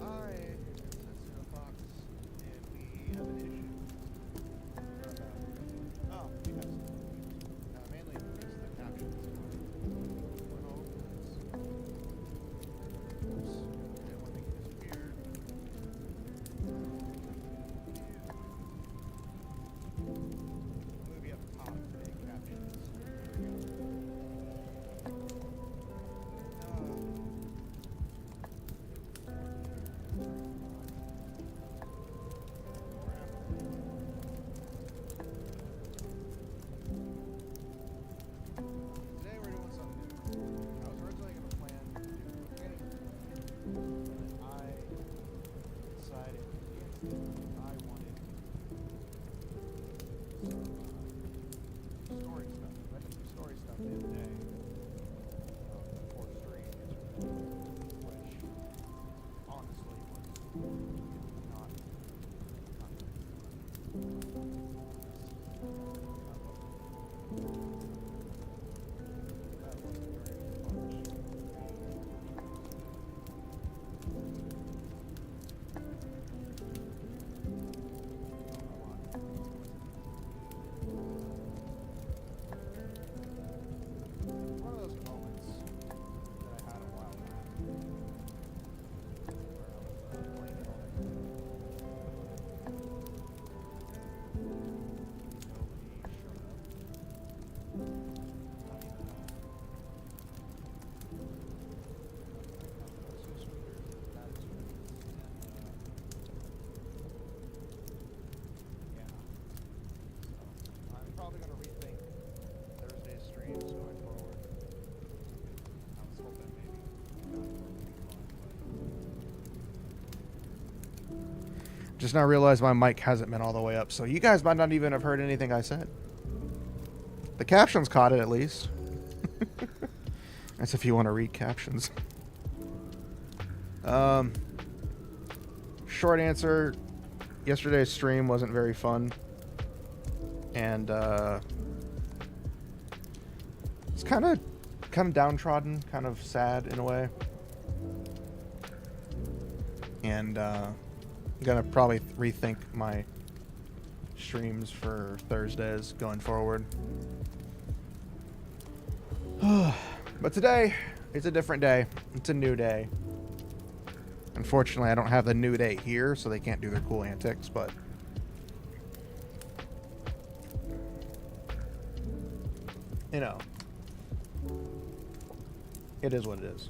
Hi, it's Setsuna Fox, and we have an issue. Oh, we have some issues. Mainly because the captions went all over the place. Oops. Didn't want to make it disappear. Movie up top today, captions. There we go. Just now realized my mic hasn't been all the way up, so you guys might not even have heard anything I said. The captions caught it, at least. That's if you want to read captions. Short answer, yesterday's stream wasn't very fun. And, it's kind of downtrodden, kind of sad in a way. And, I'm gonna probably rethink my streams for Thursdays going forward. But today, it's a different day. It's a new day. Unfortunately, I don't have the new day here, so they can't do their cool antics, but... you know. It is what it is.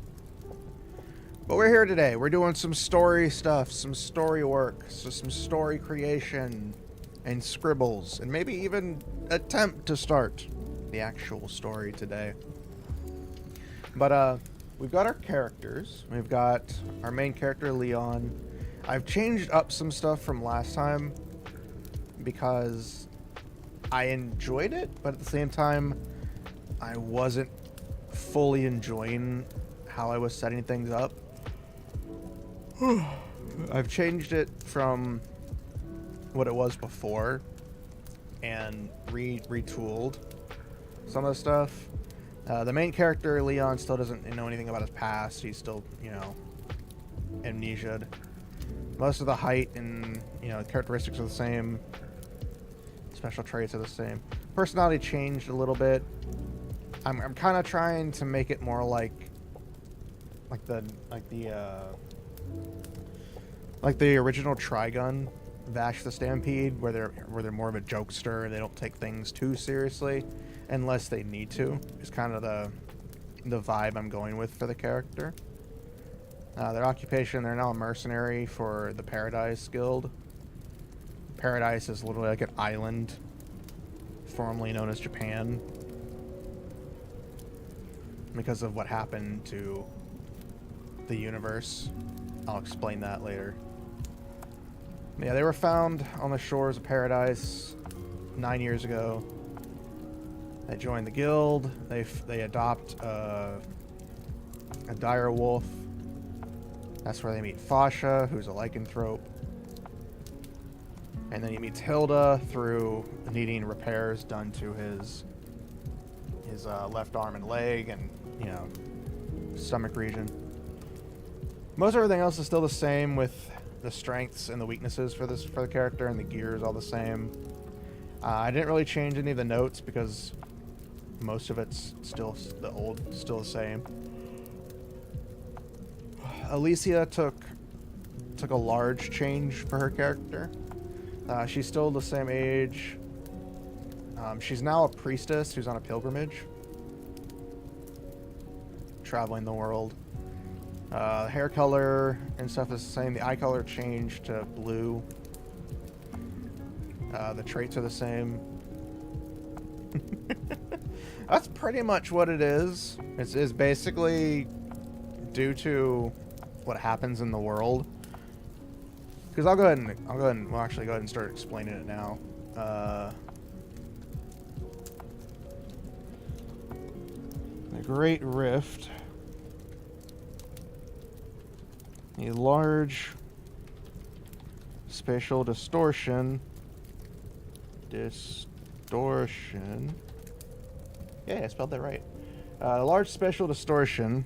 But we're here today. We're doing some story stuff, some story work, so some story creation, and scribbles, and maybe even attempt to start the actual story today. But, we've got our characters. We've got our main character, Leon. I've changed up some stuff from last time because I enjoyed it, but at the same time, I wasn't fully enjoying how I was setting things up. I've changed it from what it was before and retooled some of the stuff. The main character, Leon, still doesn't know anything about his past. He's still, you know, amnesia'd. Most of the height and, you know, characteristics are the same. Special traits are the same. Personality changed a little bit. I'm kind of trying to make it more like the original Trigun, Vash the Stampede, where they're more of a jokester and they don't take things too seriously unless they need to. Is kind of the vibe I'm going with for the character. Their occupation, they're now a mercenary for the Paradise Guild. Paradise is literally like an island formerly known as Japan because of what happened to the universe. I'll explain that later. Yeah, they were found on the shores of Paradise 9 years ago. They joined the guild. They adopt a dire wolf. That's where they meet Fasha, who's a lycanthrope. And then he meets Hilda through needing repairs done to his left arm and leg and, you know, stomach region. Most everything else is still the same, with the strengths and the weaknesses for the character, and the gear is all the same. I didn't really change any of the notes because most of it's still the same. Alicia took a large change for her character. She's still the same age. She's now a priestess who's on a pilgrimage, traveling the world. Hair color and stuff is the same. The eye color changed to blue. The traits are the same. That's pretty much what it is. It's basically due to what happens in the world. Because I'll go ahead and we'll actually go ahead and start explaining it now. The Great Rift. A large spatial distortion. Yeah, I spelled that right. A large spatial distortion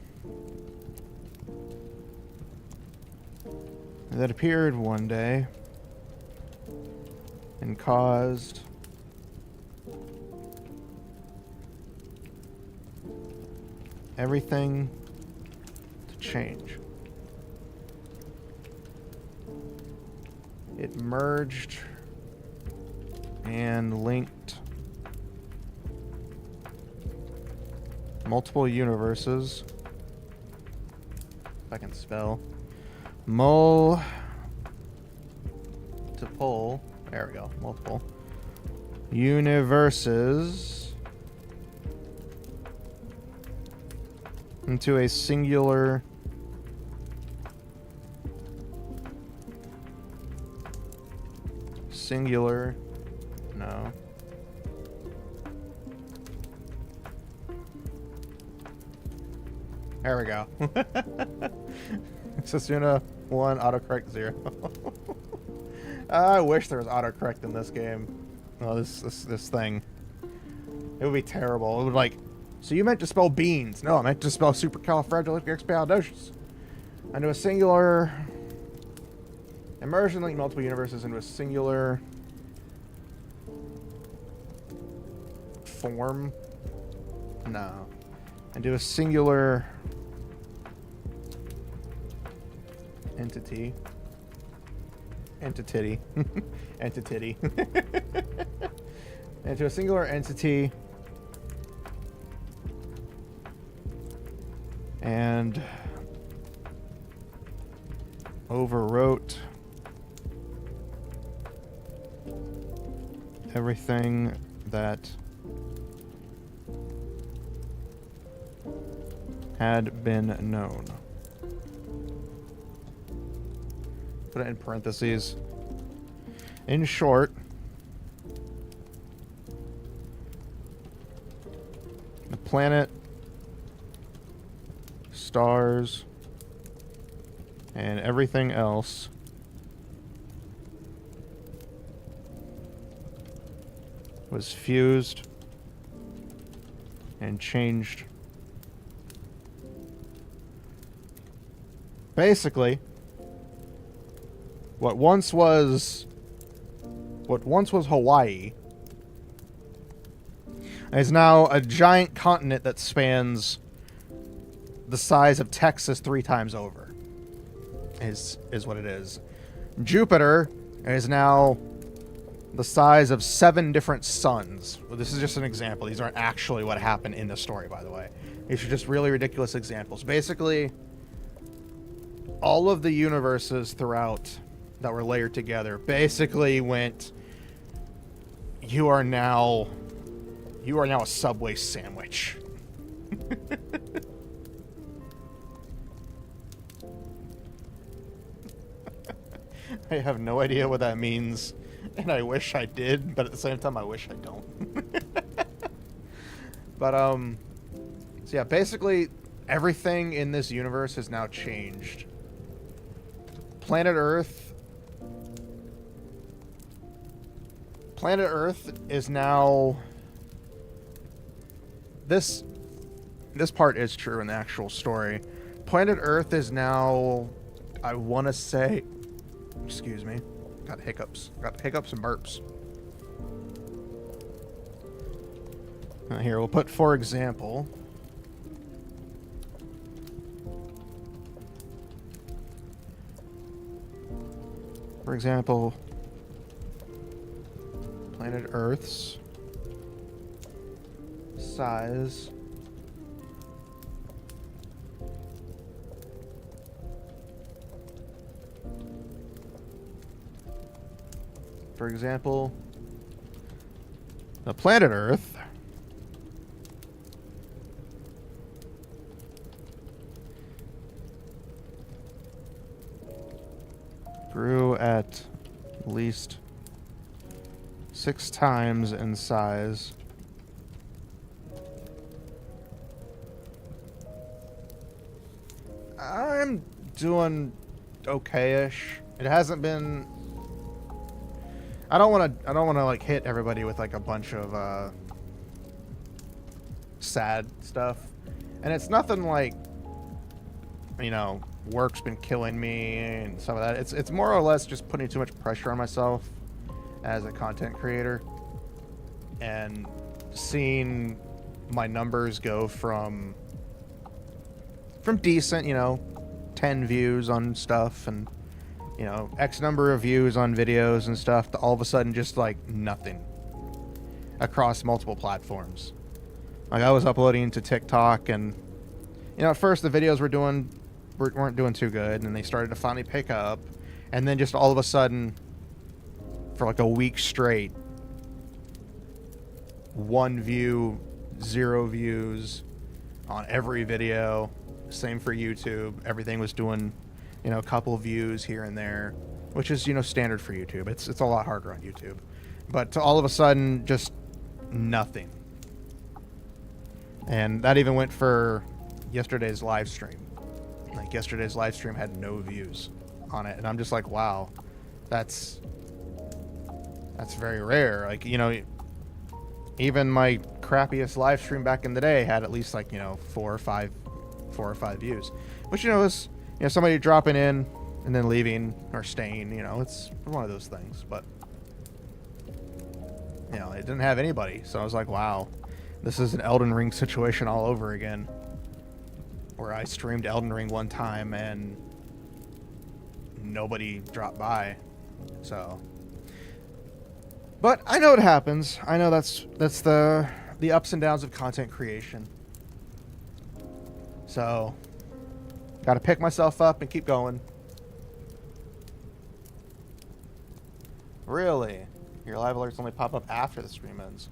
that appeared one day and caused everything to change. It merged and linked multiple universes. If I can spell. Multiple. There we go. Multiple universes into a singular Singular. No. There we go. Setsuna 1, autocorrect 0. I wish there was autocorrect in this game. Oh, this thing. It would be terrible. It would like, so you meant to spell beans. No, I meant to spell supercalifragilisticexpialidocious. Into a singular. Immersion link multiple universes into a singular form. No. Into a singular entity. Entity. Entity. Into a singular entity. And overwrote everything that had been known. Put it in parentheses. In short, the planet, stars, and everything else was fused and changed. Basically, what once was Hawaii is now a giant continent that spans the size of Texas 3 times over. Is what it is. Jupiter is now the size of 7 different suns. Well, this is just an example. These aren't actually what happened in the story, by the way. These are just really ridiculous examples. Basically, all of the universes throughout that were layered together basically went, you are now a Subway sandwich. I have no idea what that means, and I wish I did, but at the same time, I wish I don't. But, so yeah, basically, everything in this universe has now changed. Planet Earth is now... This part is true in the actual story. Planet Earth is now, I want to say... Excuse me. Got hiccups. Got hiccups and burps. Here, we'll put, for example... For example, planet Earth's size for example, the planet Earth grew at least 6 times in size. I'm doing okay-ish. It hasn't been... I don't want to like hit everybody with like a bunch of sad stuff. And it's nothing like, you know, work's been killing me and some of that. It's more or less just putting too much pressure on myself as a content creator and seeing my numbers go from decent, you know, 10 views on stuff and, you know, X number of views on videos and stuff to all of a sudden just like nothing across multiple platforms. Like I was uploading to TikTok and, you know, at first the videos weren't doing too good, and they started to finally pick up, and then just all of a sudden for like a week straight, 1 view, 0 views on every video. Same for YouTube. Everything was doing, you know, a couple views here and there. which is, you know, standard for YouTube. It's a lot harder on YouTube. But to all of a sudden, just nothing. And that even went for yesterday's live stream. Like, yesterday's live stream had no views on it. And I'm just like, wow, that's very rare. Like, you know, even my crappiest live stream back in the day had at least, like, you know, four or five views. Which, you know, is, you know, somebody dropping in and then leaving or staying, you know, it's one of those things. But, you know, it didn't have anybody. So I was like, wow, this is an Elden Ring situation all over again. Where I streamed Elden Ring one time and nobody dropped by. So, but I know it happens. I know that's the ups and downs of content creation. So, got to pick myself up and keep going. Really? Your live alerts only pop up after the stream ends.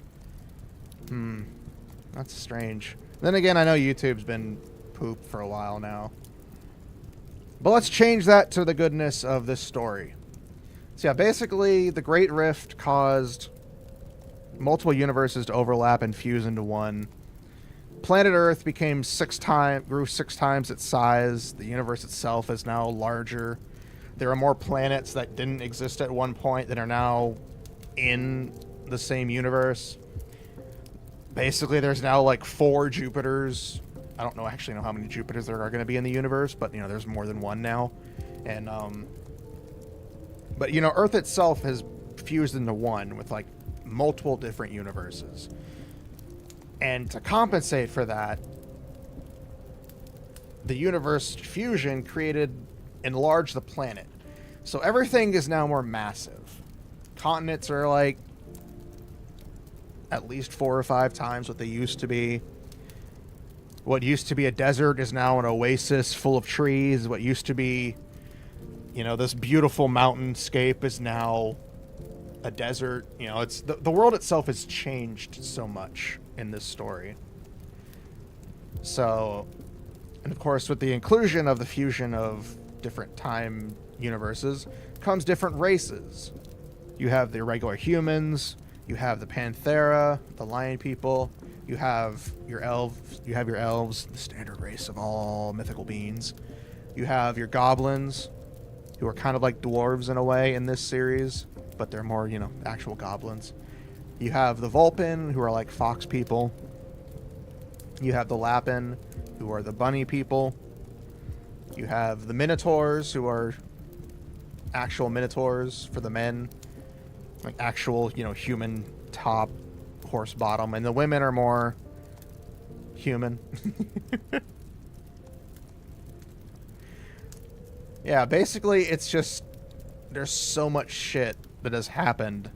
That's strange. Then again, I know YouTube's been poop for a while now. But let's change that to the goodness of this story. So yeah, basically, the Great Rift caused multiple universes to overlap and fuse into one. Planet Earth grew 6 times its size. The universe itself is now larger. There are more planets that didn't exist at one point that are now in the same universe. Basically, there's now like 4 Jupiters. I don't actually know how many Jupiters there are going to be in the universe, but, you know, there's more than one now. And, but, you know, Earth itself has fused into one with, like, multiple different universes. And to compensate for that, the universe fusion enlarged the planet. So everything is now more massive. Continents are, like, at least 4 or 5 times what they used to be. What used to be a desert is now an oasis full of trees. What used to be, you know, this beautiful mountainscape is now a desert. You know, it's the world itself has changed so much in this story. So, and of course, with the inclusion of the fusion of different time universes comes different races. You have the irregular humans, you have the Panthera, the lion people, you have your elves, the standard race of all mythical beings. You have your goblins, who are kind of like dwarves in a way in this series, but they're more, you know, actual goblins. You have the Vulpin, who are like fox people. You have the Lapin, who are the bunny people. You have the Minotaurs, who are actual Minotaurs for the men. Like actual, you know, human top, horse bottom. And the women are more human. Yeah, basically it's just, there's so much shit that has happened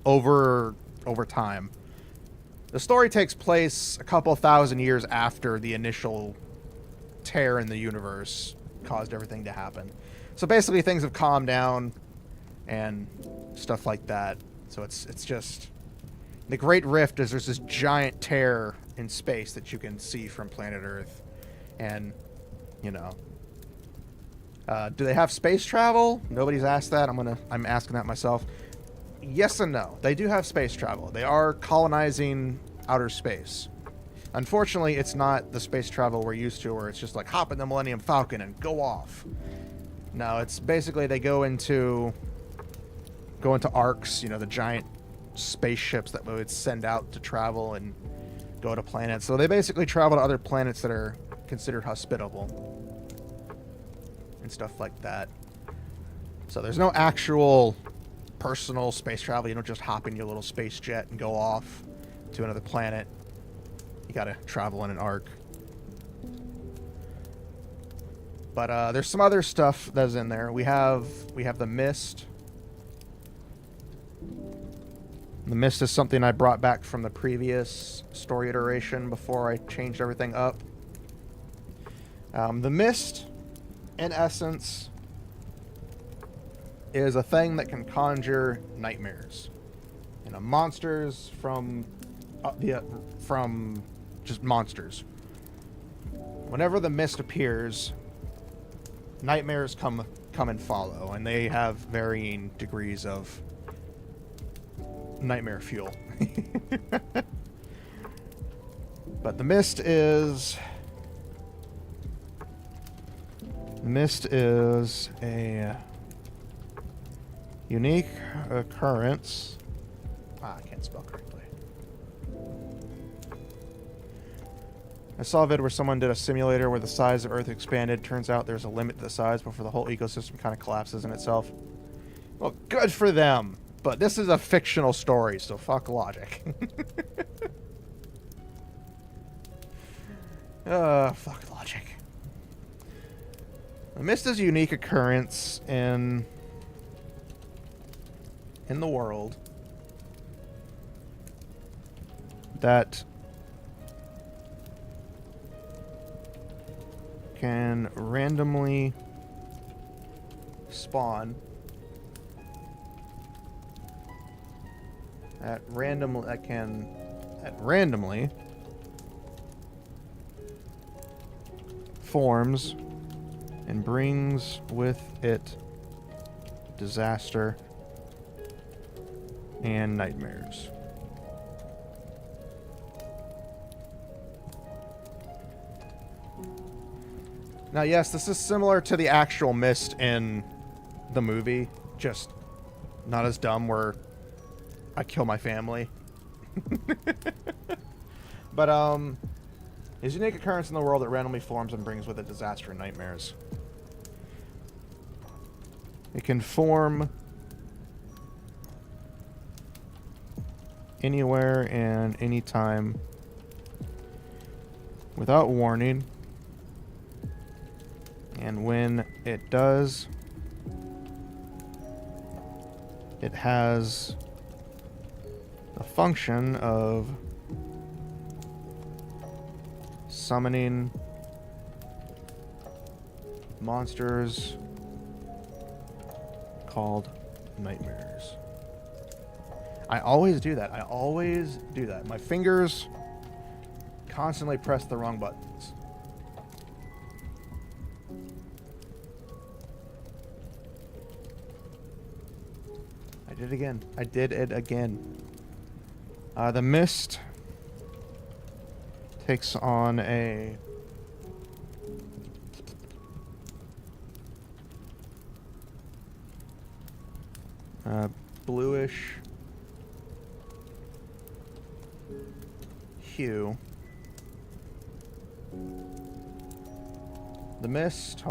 over time. The story takes place a couple thousand years after the initial tear in the universe caused everything to happen. So basically things have calmed down and stuff like that. So it's just, the Great Rift is there's this giant tear in space that you can see from planet Earth. And, you know, do they have space travel? Nobody's asked that. I'm asking that myself. Yes and no. They do have space travel. They are colonizing outer space. Unfortunately, it's not the space travel we're used to, where it's just like hop in the Millennium Falcon and go off. No, it's basically they go into arcs, you know, the giant spaceships that we would send out to travel and go to planets. So they basically travel to other planets that are considered hospitable and stuff like that. So there's no actual personal space travel. You don't just hop in your little space jet and go off to another planet. You gotta travel in an arc. But there's some other stuff that's in there. We have the Mist. The Mist is something I brought back from the previous story iteration before I changed everything up. The Mist, in essence, is a thing that can conjure nightmares. You know, monsters from just monsters. Whenever the Mist appears, nightmares come come and follow, and they have varying degrees of nightmare fuel. But the mist is a unique occurrence. I can't spell correctly. I saw a vid where someone did a simulator where the size of Earth expanded. Turns out there's a limit to the size before the whole ecosystem kind of collapses in itself. Well, good for them. But this is a fictional story, so fuck logic. Fuck logic. The mist is a unique occurrence in the world that can randomly spawn that randomly forms and brings with it disaster and nightmares. Now, yes, this is similar to the actual mist in the movie, just not as dumb where I kill my family. But, is a unique occurrence in the world that randomly forms and brings with it disaster and nightmares. It can form anywhere and anytime without warning. And when it does, it has the function of summoning monsters called nightmares. I always do that. My fingers constantly press the wrong buttons. I did it again. The mist takes on a bluish hue. The mist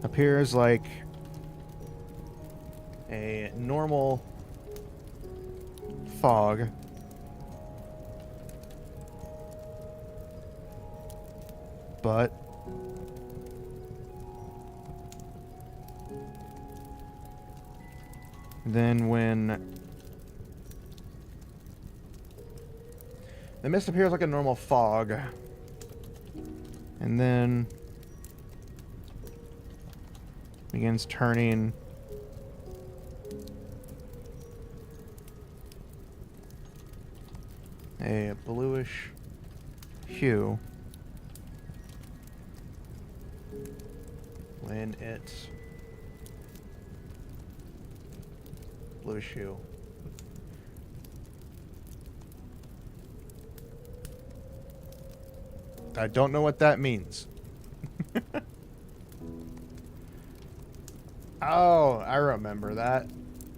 appears like a normal fog, but then when the mist appears like a normal fog, and then begins turning a bluish hue when it's bluish hue. I don't know what that means. Oh, I remember that.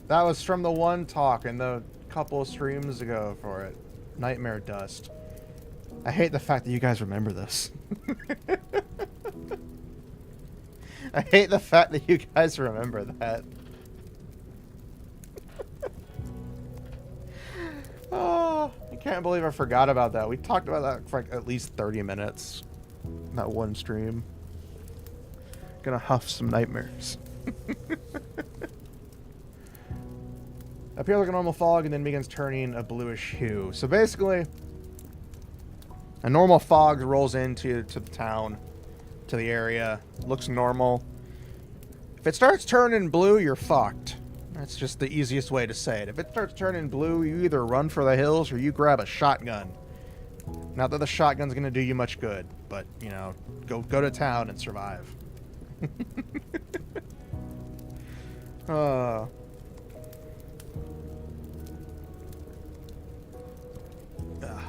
That was from the one talk in the couple of streams ago for it. Nightmare dust. I hate the fact that you guys remember this. I hate the fact that you guys remember that. Oh, I can't believe I forgot about that. We talked about that for like at least 30 minutes. That one stream. Gonna huff some nightmares. Appears like a normal fog and then begins turning a bluish hue. So basically, a normal fog rolls into the town, to the area, looks normal. If it starts turning blue, you're fucked. That's just the easiest way to say it. If it starts turning blue, you either run for the hills or you grab a shotgun Not that the shotgun's gonna do you much good, but, you know, go to town and survive. uh...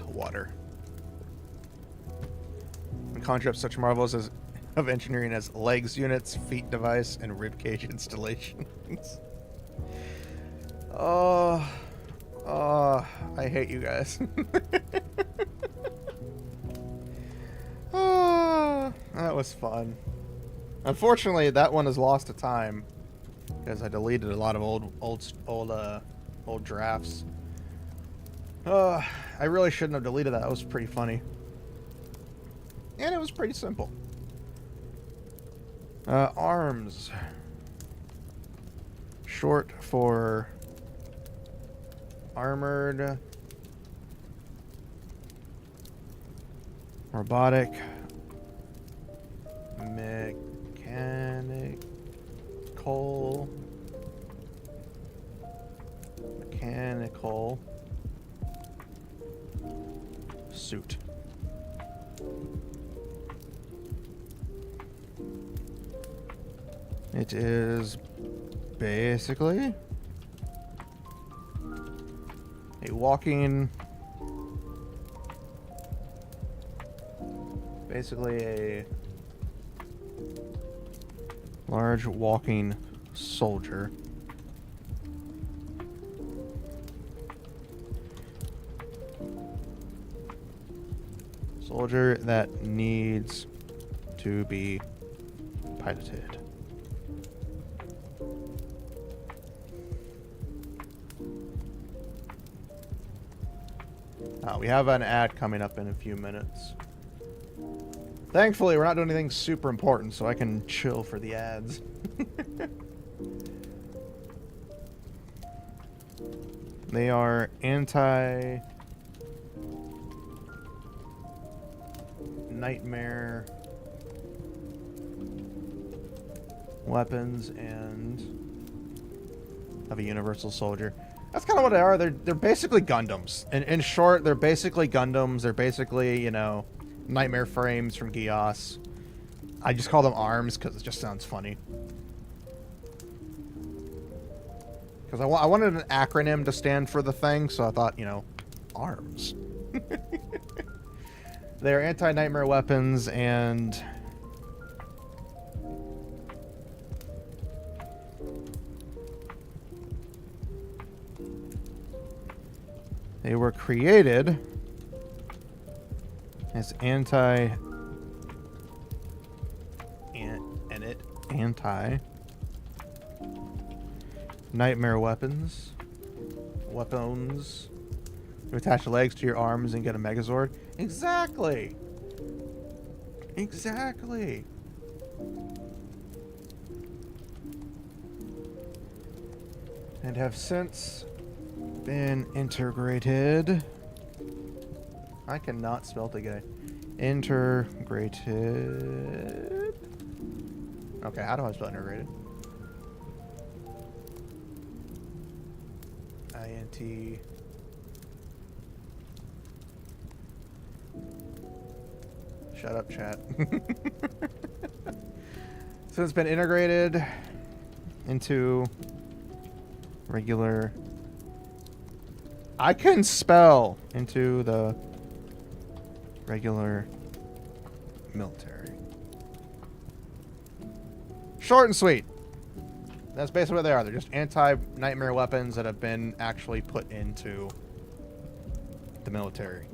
Water. And conjure up such marvels of engineering as legs units, feet device, and ribcage installations. Oh, I hate you guys. Oh, that was fun. Unfortunately, that one is lost to time because I deleted a lot of old drafts. I really shouldn't have deleted that. That was pretty funny. And it was pretty simple. Arms. Short for armored, robotic, mechanical suit. It is basically a walking, basically a large walking soldier. Soldier that needs to be piloted. We have an ad coming up in a few minutes. Thankfully, we're not doing anything super important, so I can chill for the ads. They are anti-nightmare weapons and have a universal soldier. That's kind of what they are. They're basically Gundams. In short, they're basically Gundams. They're basically, you know, nightmare frames from Geass. I just call them ARMS because it just sounds funny. Because I wanted an acronym to stand for the thing, so I thought, you know, ARMS. They're anti-nightmare weapons and they were created as anti-nightmare weapons. You attach legs to your arms and get a Megazord. Exactly. Exactly. And have since been integrated. I cannot spell today. Integrated. Okay, how do I spell integrated? INT. Shut up, chat. So it's been integrated into regular. I can spell into the regular military. Short and sweet. That's basically what they are. They're just anti-nightmare weapons that have been actually put into the military.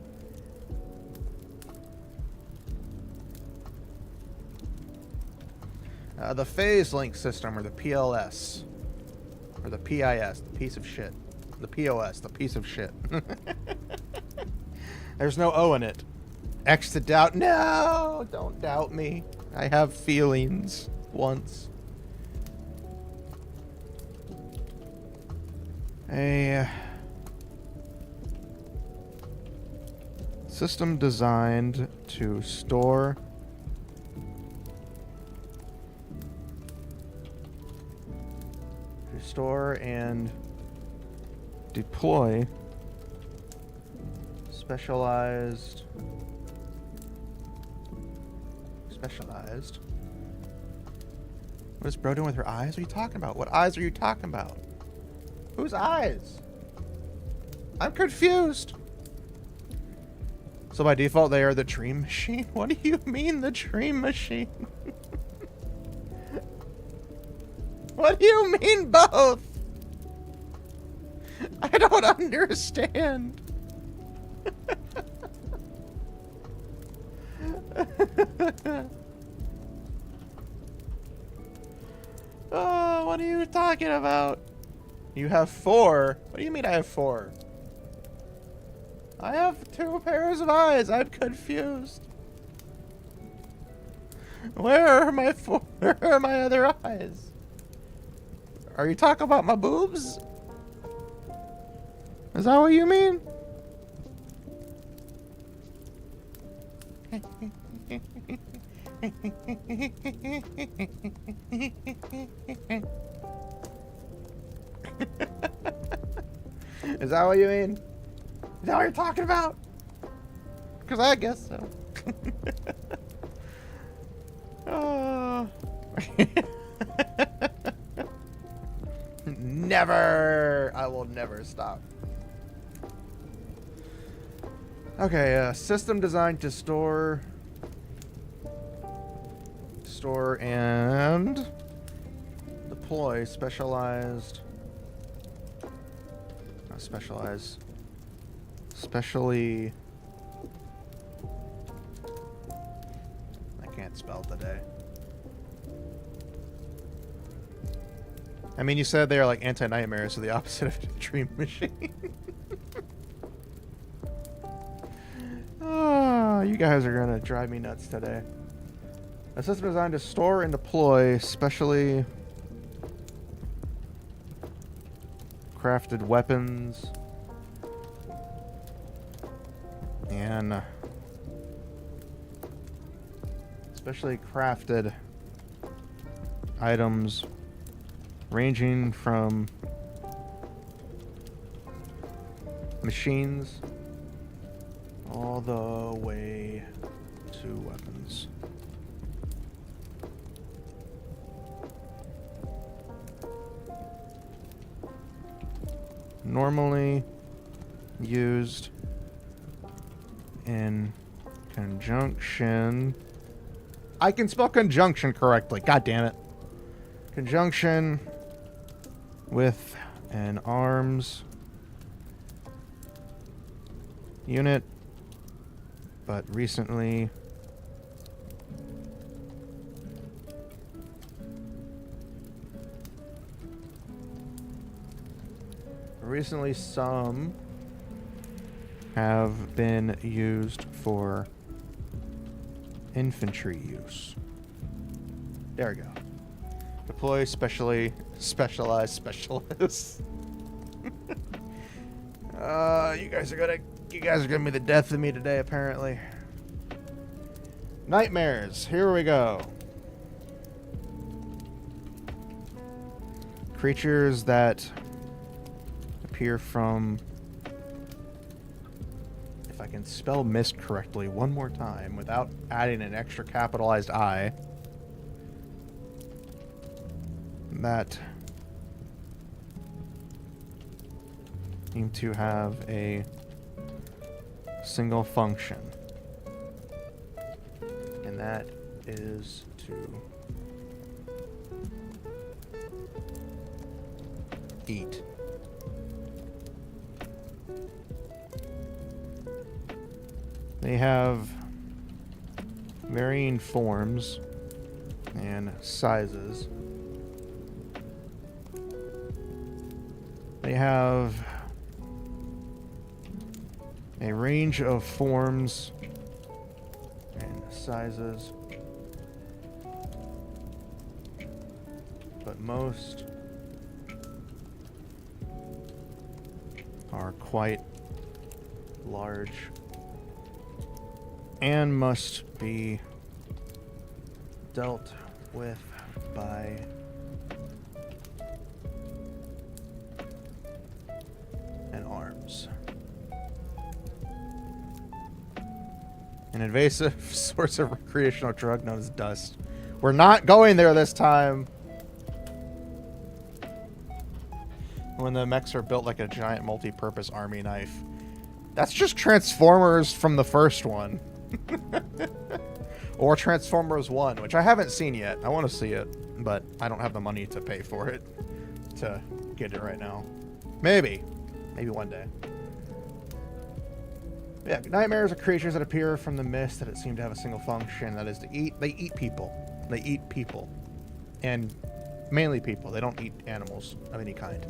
The phase link system, or the PLS, or the PIS, the piece of shit. The POS, the piece of shit. There's no O in it. X to doubt. No, don't doubt me. I have feelings once. A system designed to store and deploy Specialized. What is bro doing with her eyes? What are you talking about? What eyes are you talking about? Whose eyes? I'm confused. So by default, they are the dream machine? What do you mean, the dream machine? What do you mean, both? I don't understand. Oh, what are you talking about? You have 4? What do you mean I have 4? I have 2 pairs of eyes. I'm confused. Where are my 4? Where are my other eyes? Are you talking about my boobs? Is that what you mean? Is that what you mean? Is that what you're talking about? Because I guess so. Oh. Never! I will never stop. Okay, system designed to store and deploy specialized, not specialized, specially, I can't spell today. I mean, you said they are like anti-nightmares, so the opposite of a dream machine. Oh, you guys are gonna drive me nuts today. A system designed to store and deploy specially crafted weapons and specially crafted items ranging from machines all the way to weapons. Normally used in conjunction. I can spell conjunction correctly. God damn it. Conjunction with an arms unit, but recently some have been used for infantry use. There we go. Deploy specialized specialists. You guys are gonna be the death of me today, apparently. Nightmares. Here we go. Creatures that appear from, if I can spell mist correctly one more time without adding an extra capitalized I, that seem to have a single function, and that is to eat. They have varying forms and sizes. They have a range of forms and sizes, but most are quite large and must be dealt with by an arms. An invasive source of recreational drug known as dust. We're not going there this time. When the mechs are built like a giant multi-purpose army knife. That's just Transformers from the first one. Or Transformers 1, which I haven't seen yet. I want to see it, but I don't have the money to pay for it to get it right now. Maybe. Maybe one day. Yeah, nightmares are creatures that appear from the mist that seem to have a single function, that is to eat. They eat people. They eat people. And mainly people. They don't eat animals of any kind.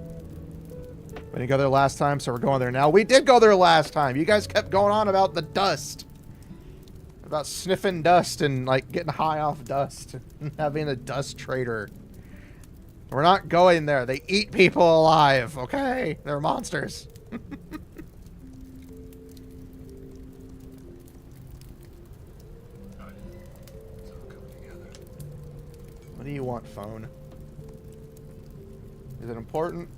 We didn't go there last time, so we're going there now. We did go there last time. You guys kept going on about the dust. About sniffing dust and, like, getting high off dust. And having a dust trader. We're not going there. They eat people alive, okay? They're monsters. What do you want, phone? Is it important?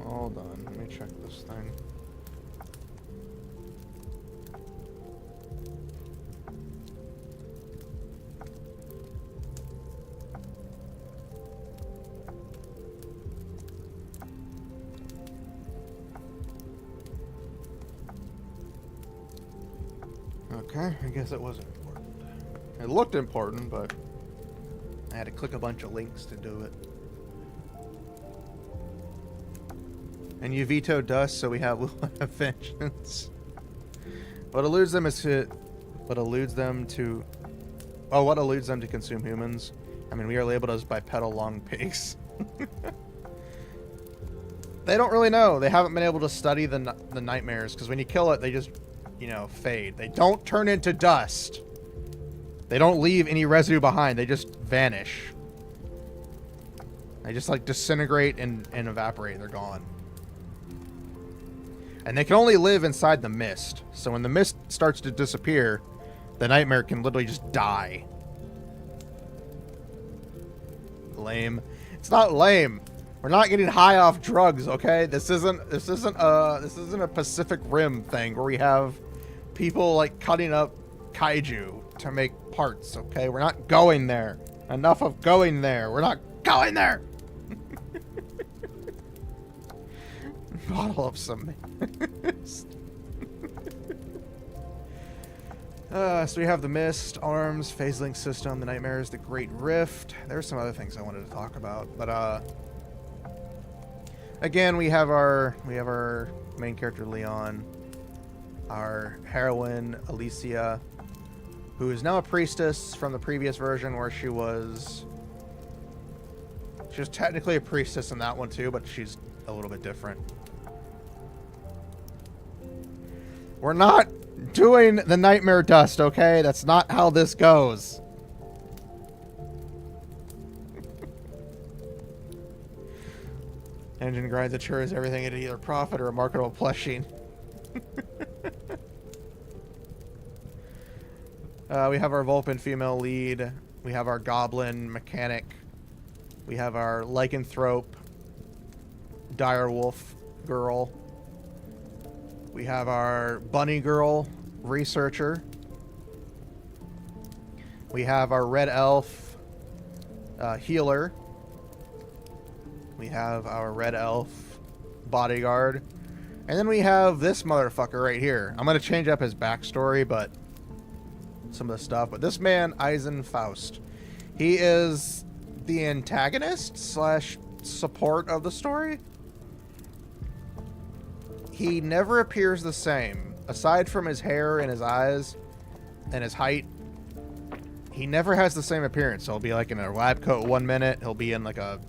Hold on, let me check this thing. Okay, I guess it wasn't important. It looked important, but I had to click a bunch of links to do it. And you veto dust, so we have a lot of vengeance. What eludes them to consume humans? I mean, we are labeled as bipedal long pigs. They don't really know. They haven't been able to study the nightmares, because when you kill it, they just, you know, fade. They don't turn into dust. They don't leave any residue behind. They just vanish. They just, like, disintegrate and evaporate. They're gone. And they can only live inside the mist. So when the mist starts to disappear, the nightmare can literally just die. Lame. It's not lame. We're not getting high off drugs, okay? This isn't a Pacific Rim thing where we have people like cutting up kaiju to make parts, okay? We're not going there. Enough of going there. We're not going there. Bottle of some mist. So we have the mist, arms, phase link system, the nightmares, the Great Rift. There's some other things I wanted to talk about, but again, we have our main character Leon, our heroine Alicia, who is now a priestess from the previous version where she was technically a priestess in that one too, but she's a little bit different. We're not doing the nightmare dust, okay? That's not how this goes. Engine grinds ensures everything at either profit or a marketable plushing. We have our Vulpin female lead. We have our Goblin mechanic. We have our Lycanthrope Direwolf girl. We have our Bunny girl researcher. We have our Red Elf healer. We have our Red Elf bodyguard. And then we have this motherfucker right here. I'm going to change up his backstory, but some of the stuff. But this man, Eisen Faust, he is the antagonist slash support of the story. He never appears the same. Aside from his hair and his eyes and his height, he never has the same appearance. So he'll be like in a lab coat 1 minute. He'll be in like a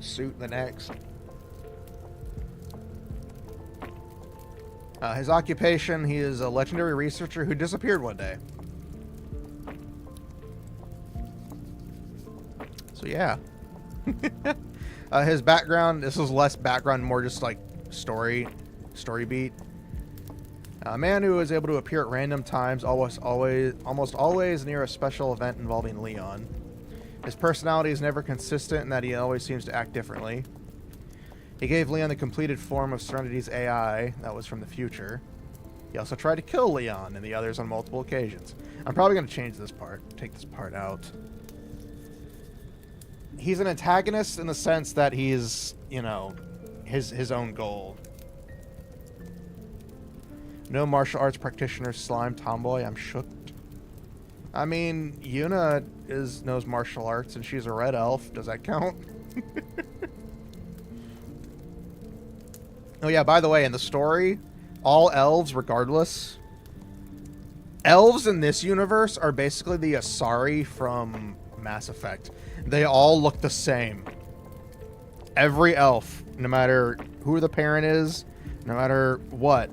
suit the next. His occupation, he is a legendary researcher who disappeared one day. So yeah. His background, this is less background, more just like story beat. A man who is able to appear at random times, almost always near a special event involving Leon. His personality is never consistent in that he always seems to act differently. He gave Leon the completed form of Serenity's AI that was from the future. He also tried to kill Leon and the others on multiple occasions. I'm probably going to change this part, take this part out. He's an antagonist in the sense that he's, you know, his own goal. No martial arts practitioner, slime tomboy. I'm shook. I mean, Yuna knows martial arts and she's a red elf. Does that count? Oh yeah, by the way, in the story, all elves, regardless, elves in this universe are basically the Asari from Mass Effect. They all look the same. Every elf, no matter who the parent is, no matter what.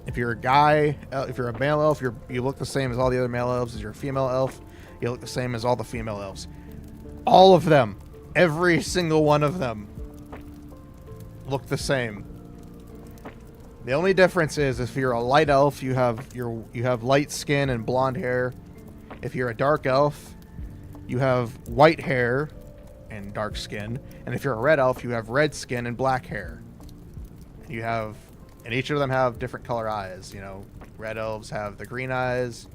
If you're a guy, if you're a male elf, you look the same as all the other male elves. If you're a female elf, you look the same as all the female elves. All of them, every single one of them, look the same. The only difference is if you're a light elf, you have light skin and blonde hair. If you're a dark elf, you have white hair and dark skin. And if you're a red elf, you have red skin and black hair. And each of them have different color eyes. You know, red elves have the green eyes.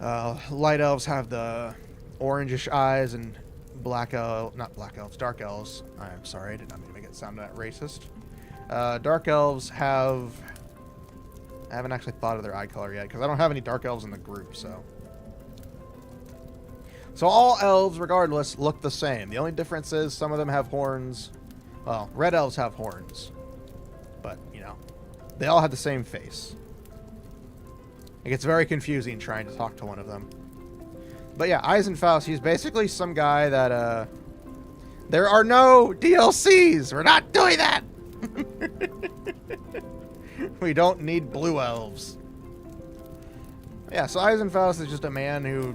Light elves have the orangish eyes, and dark elves. I'm sorry, I did not mean to make it sound that racist. Dark elves have... I haven't actually thought of their eye color yet, because I don't have any dark elves in the group, so... So all elves, regardless, look the same. The only difference is some of them have horns. Well, red elves have horns. But, you know, they all have the same face. It gets very confusing trying to talk to one of them. But yeah, Eisenfaust, he's basically some guy that, there are no DLCs! We're not doing that! We don't need blue elves. Yeah, so Eisenfaust is just a man who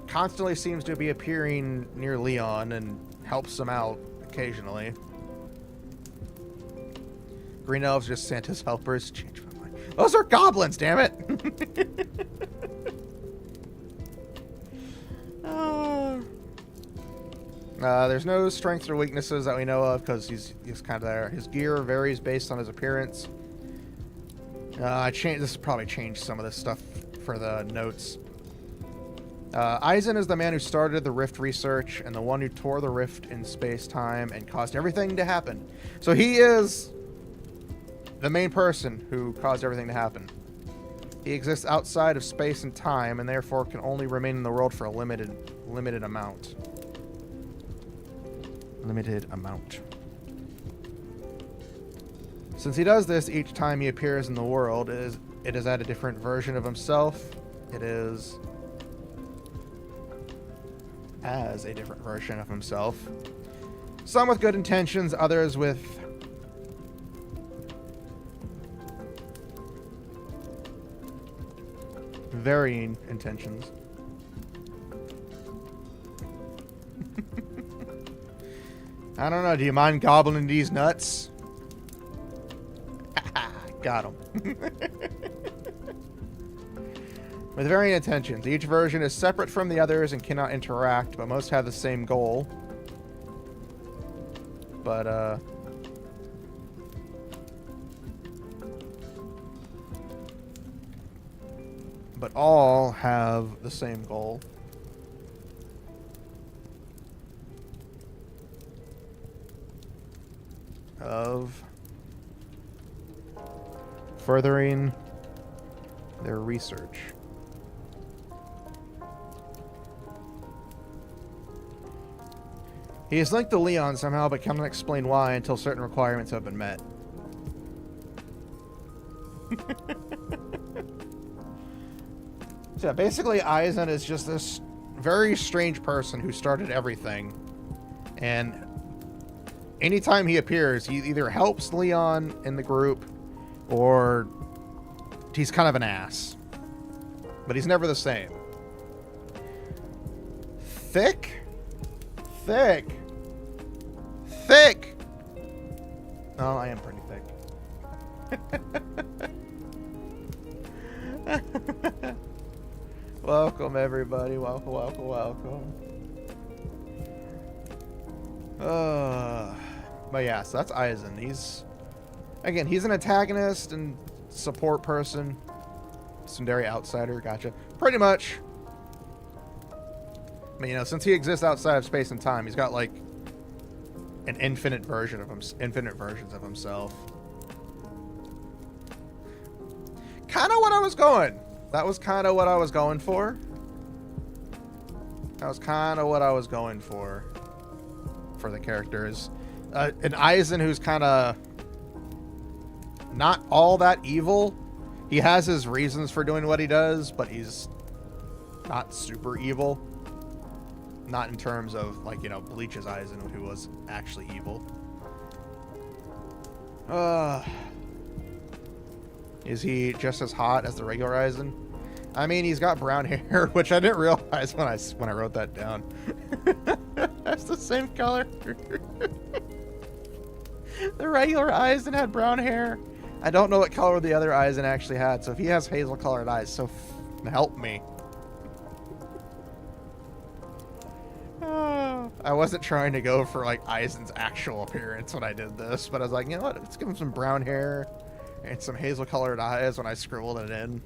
constantly seems to be appearing near Leon and helps him out occasionally. Green elves just Santa's helpers. Change my mind. Those are goblins, damn it! There's no strengths or weaknesses that we know of because he's kind of there. His gear varies based on his appearance. This probably changed some of this stuff for the notes. Eisen is the man who started the Rift research and the one who tore the rift in space-time and caused everything to happen. So he is the main person who caused everything to happen. He exists outside of space and time and therefore can only remain in the world for a limited amount. Limited amount. Since he does this each time he appears in the world, it is at a different version of himself. It is as a different version of himself. Some with good intentions, others with varying intentions. I don't know, do you mind gobbling these nuts? Got him. With varying intentions. Each version is separate from the others and cannot interact, but most have the same goal. But all have the same goal. Of furthering their research. He is linked to Leon somehow, but cannot explain why until certain requirements have been met. So yeah, basically Eisen is just this very strange person who started everything. And anytime he appears, he either helps Leon in the group or he's kind of an ass. But he's never the same. Thick? Thick. Thick! Oh, I am pretty thick. Welcome, everybody. Welcome, welcome, welcome. But yeah, so that's Aizen. He's an antagonist and support person. Tsundere outsider, gotcha. Pretty much. I mean, you know, since he exists outside of space and time, he's got like an infinite versions of himself. Kind of what I was going. That was kind of what I was going for. That was kind of what I was going for the characters. An Aizen who's kind of not all that evil. He has his reasons for doing what he does, but he's not super evil. Not in terms of, like, you know, Bleach's Aizen, who was actually evil. Is he just as hot as the regular Aizen? I mean, he's got brown hair, which I didn't realize when I wrote that down. That's the same color. The regular Aizen had brown hair. I don't know what color the other Aizen actually had, so if he has hazel-colored eyes, so help me. I wasn't trying to go for, like, Aizen's actual appearance when I did this, but I was like, you know what, let's give him some brown hair and some hazel-colored eyes when I scribbled it in.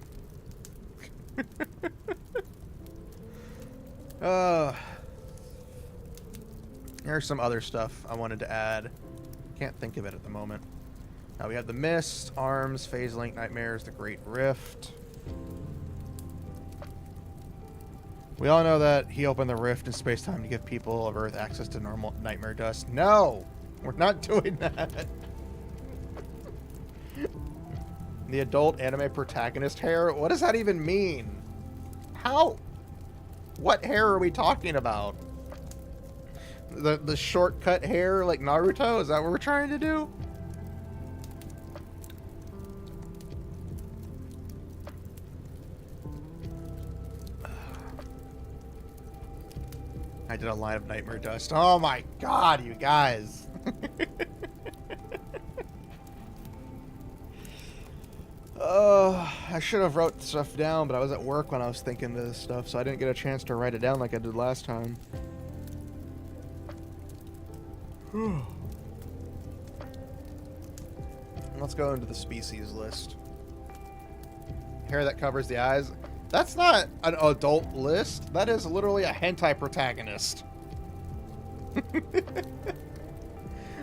There's some other stuff I wanted to add. Can't think of it at the moment. Now we have the Mist, Arms, Phase Link, Nightmares, the Great Rift. We all know that he opened the rift in space-time to give people of Earth access to normal nightmare dust. No! We're not doing that. The adult anime protagonist hair? What does that even mean? How? What hair are we talking about? The shortcut hair like Naruto? Is that what we're trying to do? I did a line of nightmare dust. Oh my god, you guys. I should have wrote stuff down, but I was at work when I was thinking this stuff, so I didn't get a chance to write it down like I did last time. Let's go into the species list. Hair that covers the eyes. That's not an adult list. That is literally a hentai protagonist.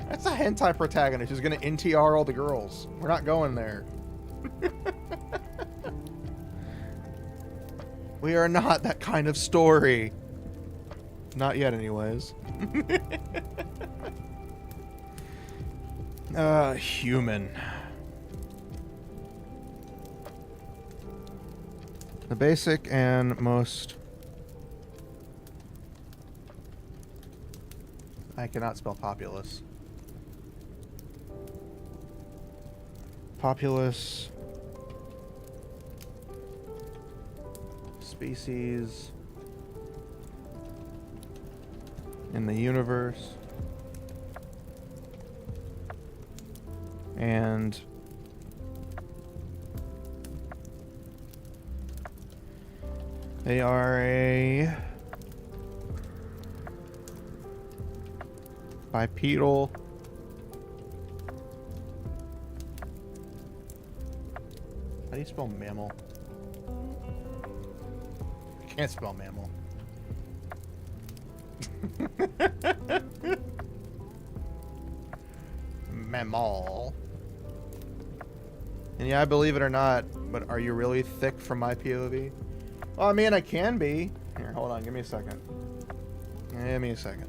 That's a hentai protagonist who's gonna NTR all the girls. We're not going there. We are not that kind of story. Not yet, anyways. Human. The basic and most... I cannot spell populace. Populace... species... in the universe. And... they are a bipedal how do you spell mammal? I can't spell mammal. Mammal. And yeah, I believe it or not, but are you really thick from my POV? Well, I mean, I can be. Here, hold on. Give me a second. Give me a second.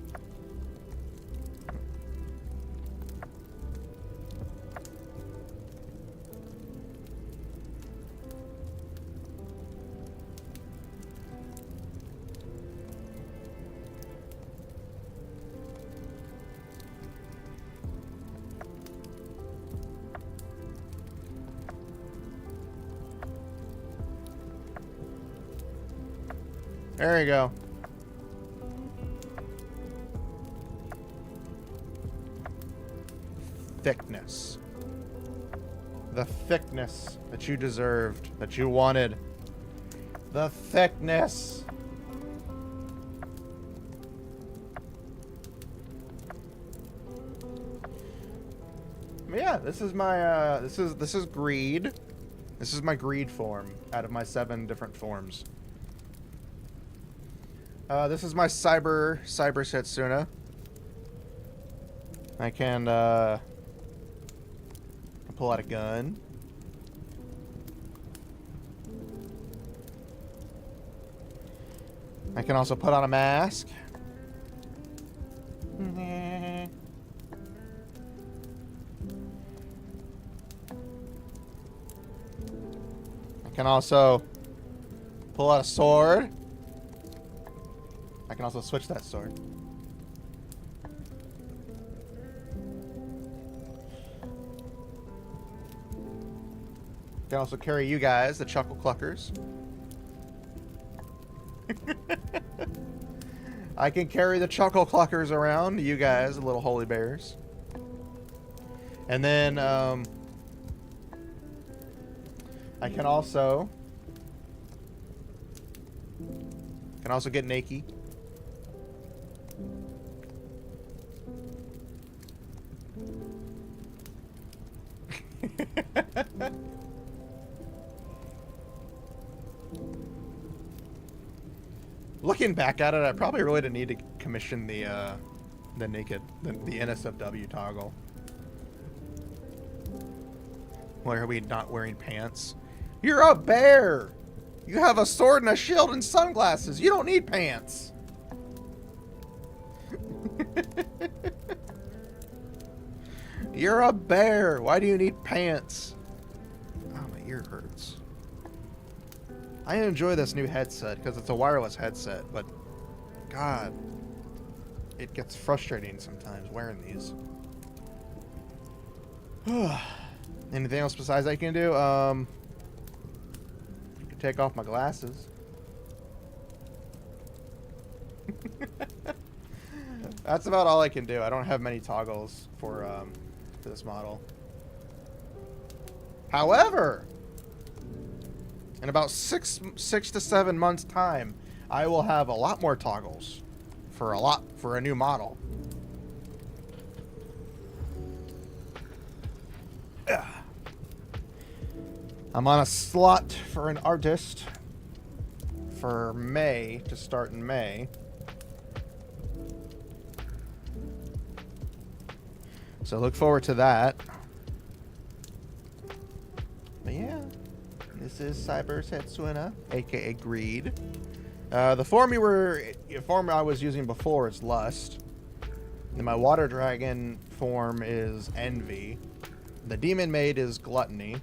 There you go. Thickness. The thickness that you deserved, that you wanted. The thickness. Yeah, this is my this is greed. This is my greed form out of my 7 different forms. This is my cyber Setsuna. I can pull out a gun. I can also put on a mask. I can also pull out a sword. I can also switch that sword. I can also carry you guys, the Chuckle Cluckers. I can carry the Chuckle Cluckers around, you guys, the little holy bears. And then, I can also get naked. Looking back at it, I probably really didn't need to commission the NSFW toggle. Why are we not wearing pants? You're a bear! You have a sword and a shield and sunglasses. You don't need pants. You're a bear. Why do you need pants? Oh, my ear hurts. I enjoy this new headset because it's a wireless headset, but God, it gets frustrating sometimes wearing these. Anything else besides I can do? I can take off my glasses. That's about all I can do. I don't have many toggles for this model. However, in about six to 7 months' time, I will have a lot more toggles for a new model. I'm on a slot for an artist for May, to start in May. So look forward to that. But yeah, this is Cyber Setsuna, aka Greed. The form I was using before is Lust. And my Water Dragon form is Envy. The Demon Maid is Gluttony.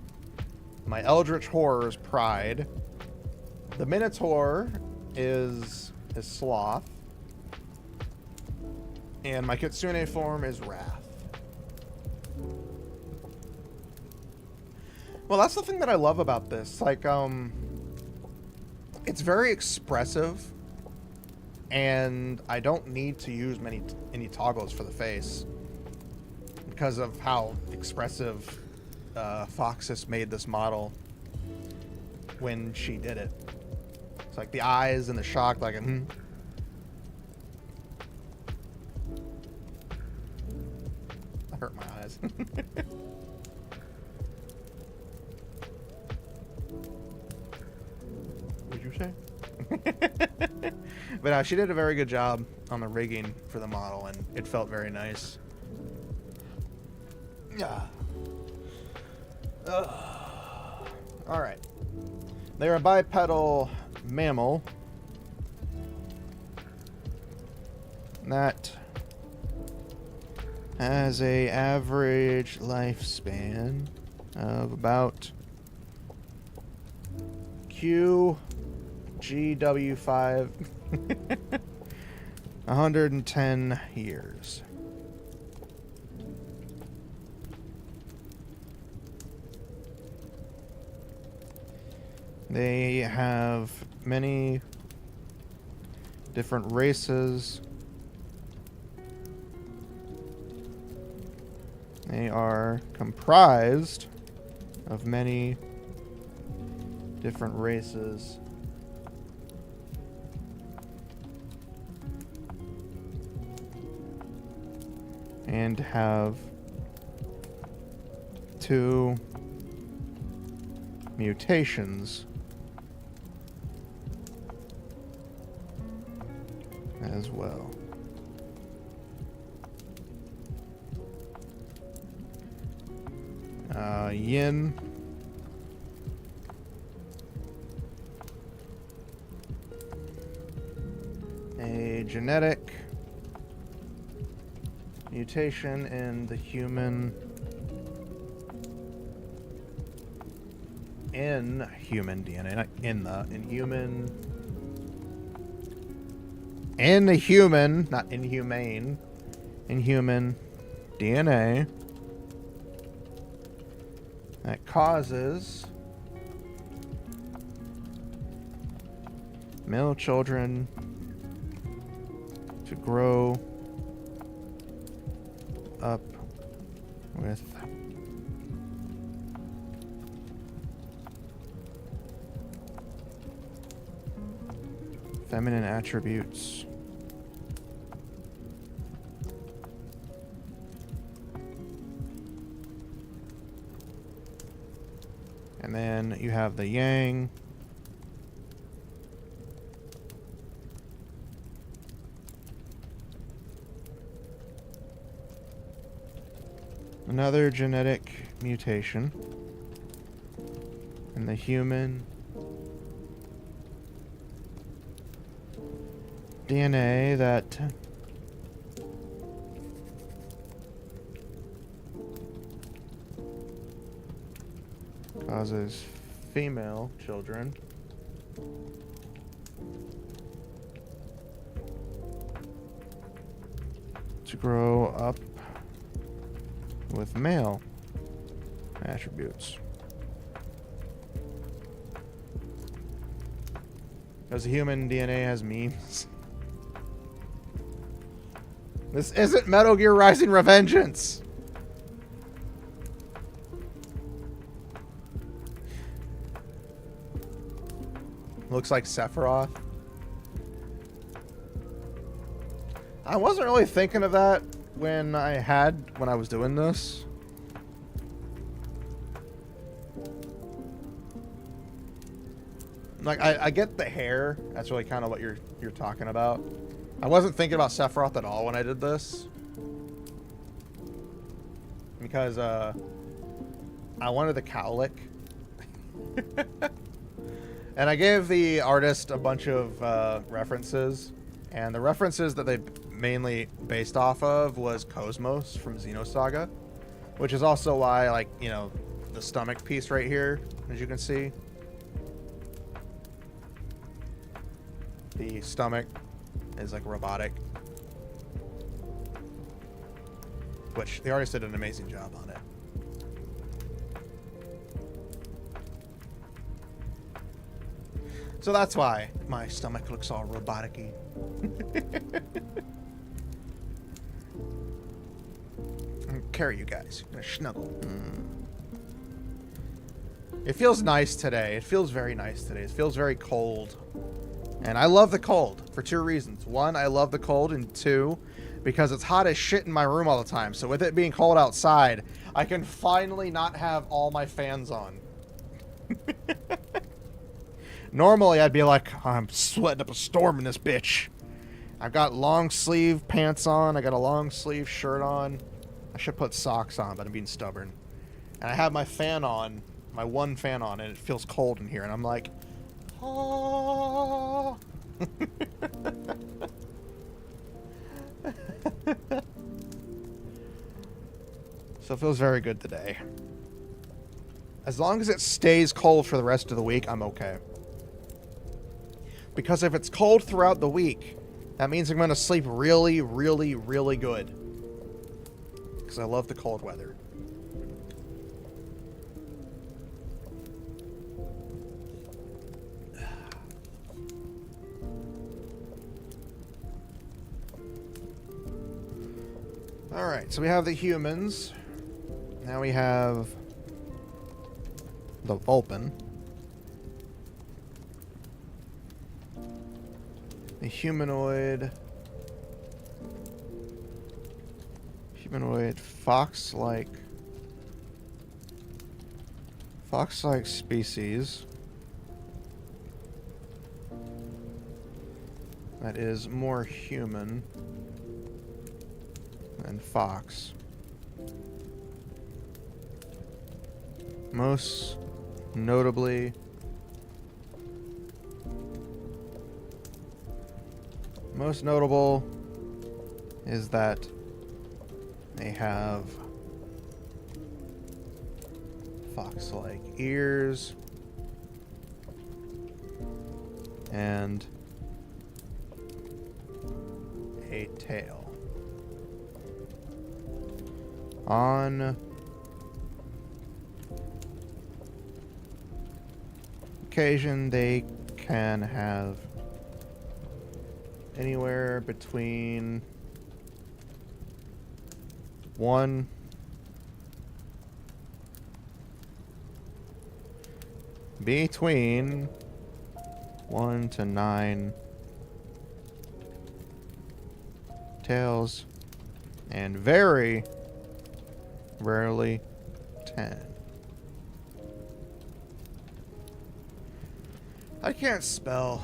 My Eldritch Horror is Pride. The Minotaur is Sloth. And my Kitsune form is Wrath. Well, that's the thing that I love about this. Like, it's very expressive, and I don't need to use any toggles for the face because of how expressive Foxus made this model when she did it. It's like the eyes and the shock, like, I hurt my eyes. What'd you say? But she did a very good job on the rigging for the model, and it felt very nice. Yeah. All right. They're a bipedal mammal that has a average lifespan of about QGW5 110 years. They have many different races. They are comprised of many different races. And have 2 mutations as well. Yin. A genetic mutation in the human DNA, not in the human, not inhumane, in human DNA that causes male children to grow up with feminine attributes. And then you have the yang. Another genetic mutation in the human DNA that causes female children to grow up with male attributes. Because human DNA has memes. This isn't Metal Gear Rising Revengeance! Looks like Sephiroth. I wasn't really thinking of that when I was doing this. Like, I get the hair. That's really kind of what you're talking about. I wasn't thinking about Sephiroth at all when I did this. Because, I wanted the cowlick. And I gave the artist a bunch of references. And the references that they mainly based off of was Cosmos from Xenosaga. Which is also why, like, you know, the stomach piece right here, as you can see. The stomach is like robotic. Which the artist did an amazing job on it. So that's why my stomach looks all robotic-y. Carry you guys. I'm gonna snuggle. It feels nice today. It feels very nice today. It feels very cold. And I love the cold for 2 reasons. 1, I love the cold, and 2, because it's hot as shit in my room all the time. So with it being cold outside, I can finally not have all my fans on. Normally, I'd be like, I'm sweating up a storm in this bitch. I've got long sleeve pants on. I got a long sleeve shirt on. I should put socks on, but I'm being stubborn. And I have my fan on, my one fan on, and it feels cold in here. And I'm like, oh. So it feels very good today. As long as it stays cold for the rest of the week, I'm okay. Because if it's cold throughout the week, that means I'm going to sleep really, really, really good. Because I love the cold weather. Alright, so we have the humans. Now we have the Vulpin. The humanoid fox-like Fox-like species that is more human than fox. Most notably, most notable is that they have fox-like ears and a tail. On occasion, they can have anywhere between one to 9 tails, and very rarely 10. I can't spell.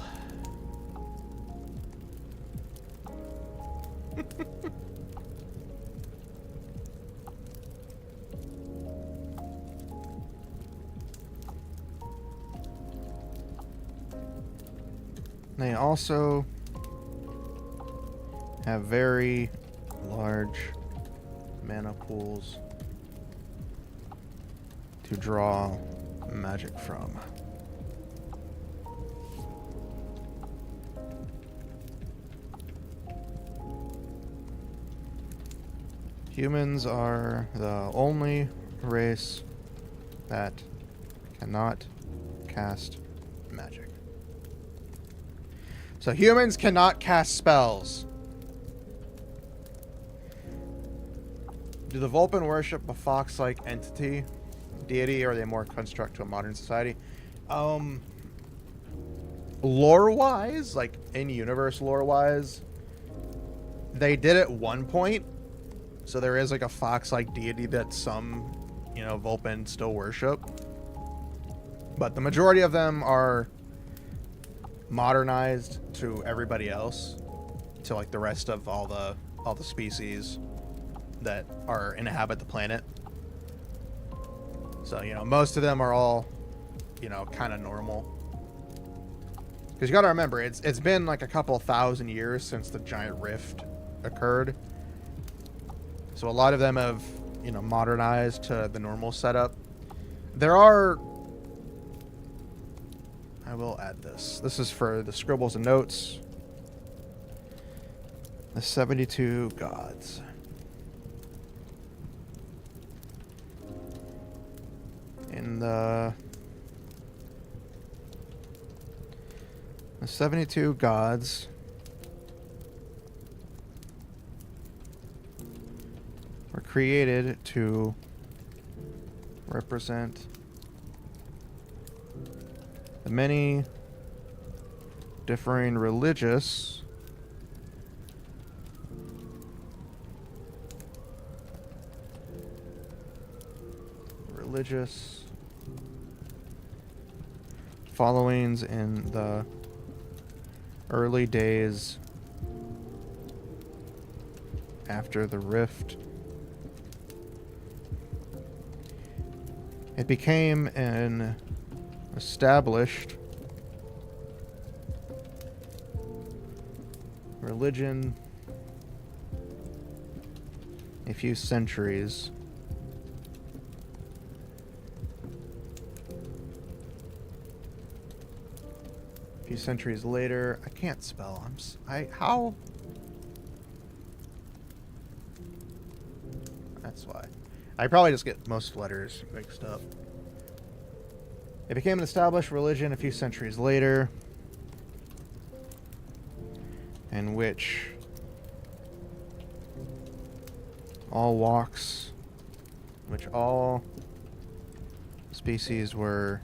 They also have very large mana pools to draw magic from. Humans are the only race that cannot cast magic. So humans cannot cast spells. Do the Vulpin worship a fox-like entity, deity, or are they more construct to a modern society? Lore-wise, like in-universe lore-wise, they did at one point. So there is like a fox-like deity that some, Vulpin still worship. But the majority of them are modernized to everybody else, to like the rest of all the species that are inhabit the planet. So, most of them are all, kind of normal. Because you got to remember, it's been like a couple thousand years since the giant rift occurred. So a lot of them have, modernized to the normal setup. There are... I will add this. This is for the scribbles and notes. The 72 gods. In the 72 gods were created to represent the many differing religious followings in the early days after the rift. It became an established religion a few centuries later. I can't spell. How? That's why. I probably just get most letters mixed up. It became an established religion a few centuries later, in which all species were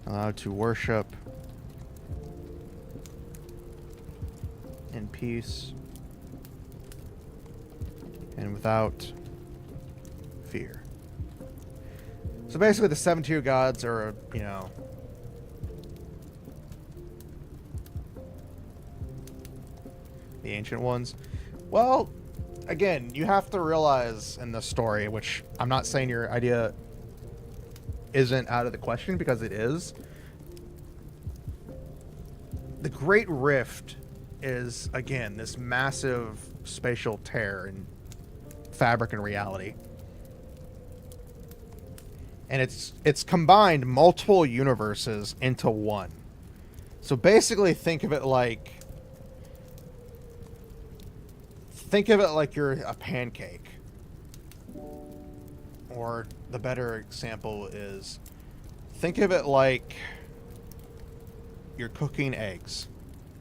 allowed to worship in peace and without fear. So So basically the 72 gods are, you know, the ancient ones. Well, again, you have to realize in this story, which I'm not saying your idea isn't out of the question, because it is. The Great Rift is, again, this massive spatial tear in fabric and reality. And it's combined multiple universes into one. So basically think of it like you're a pancake. Or the better example is, think of it like you're cooking eggs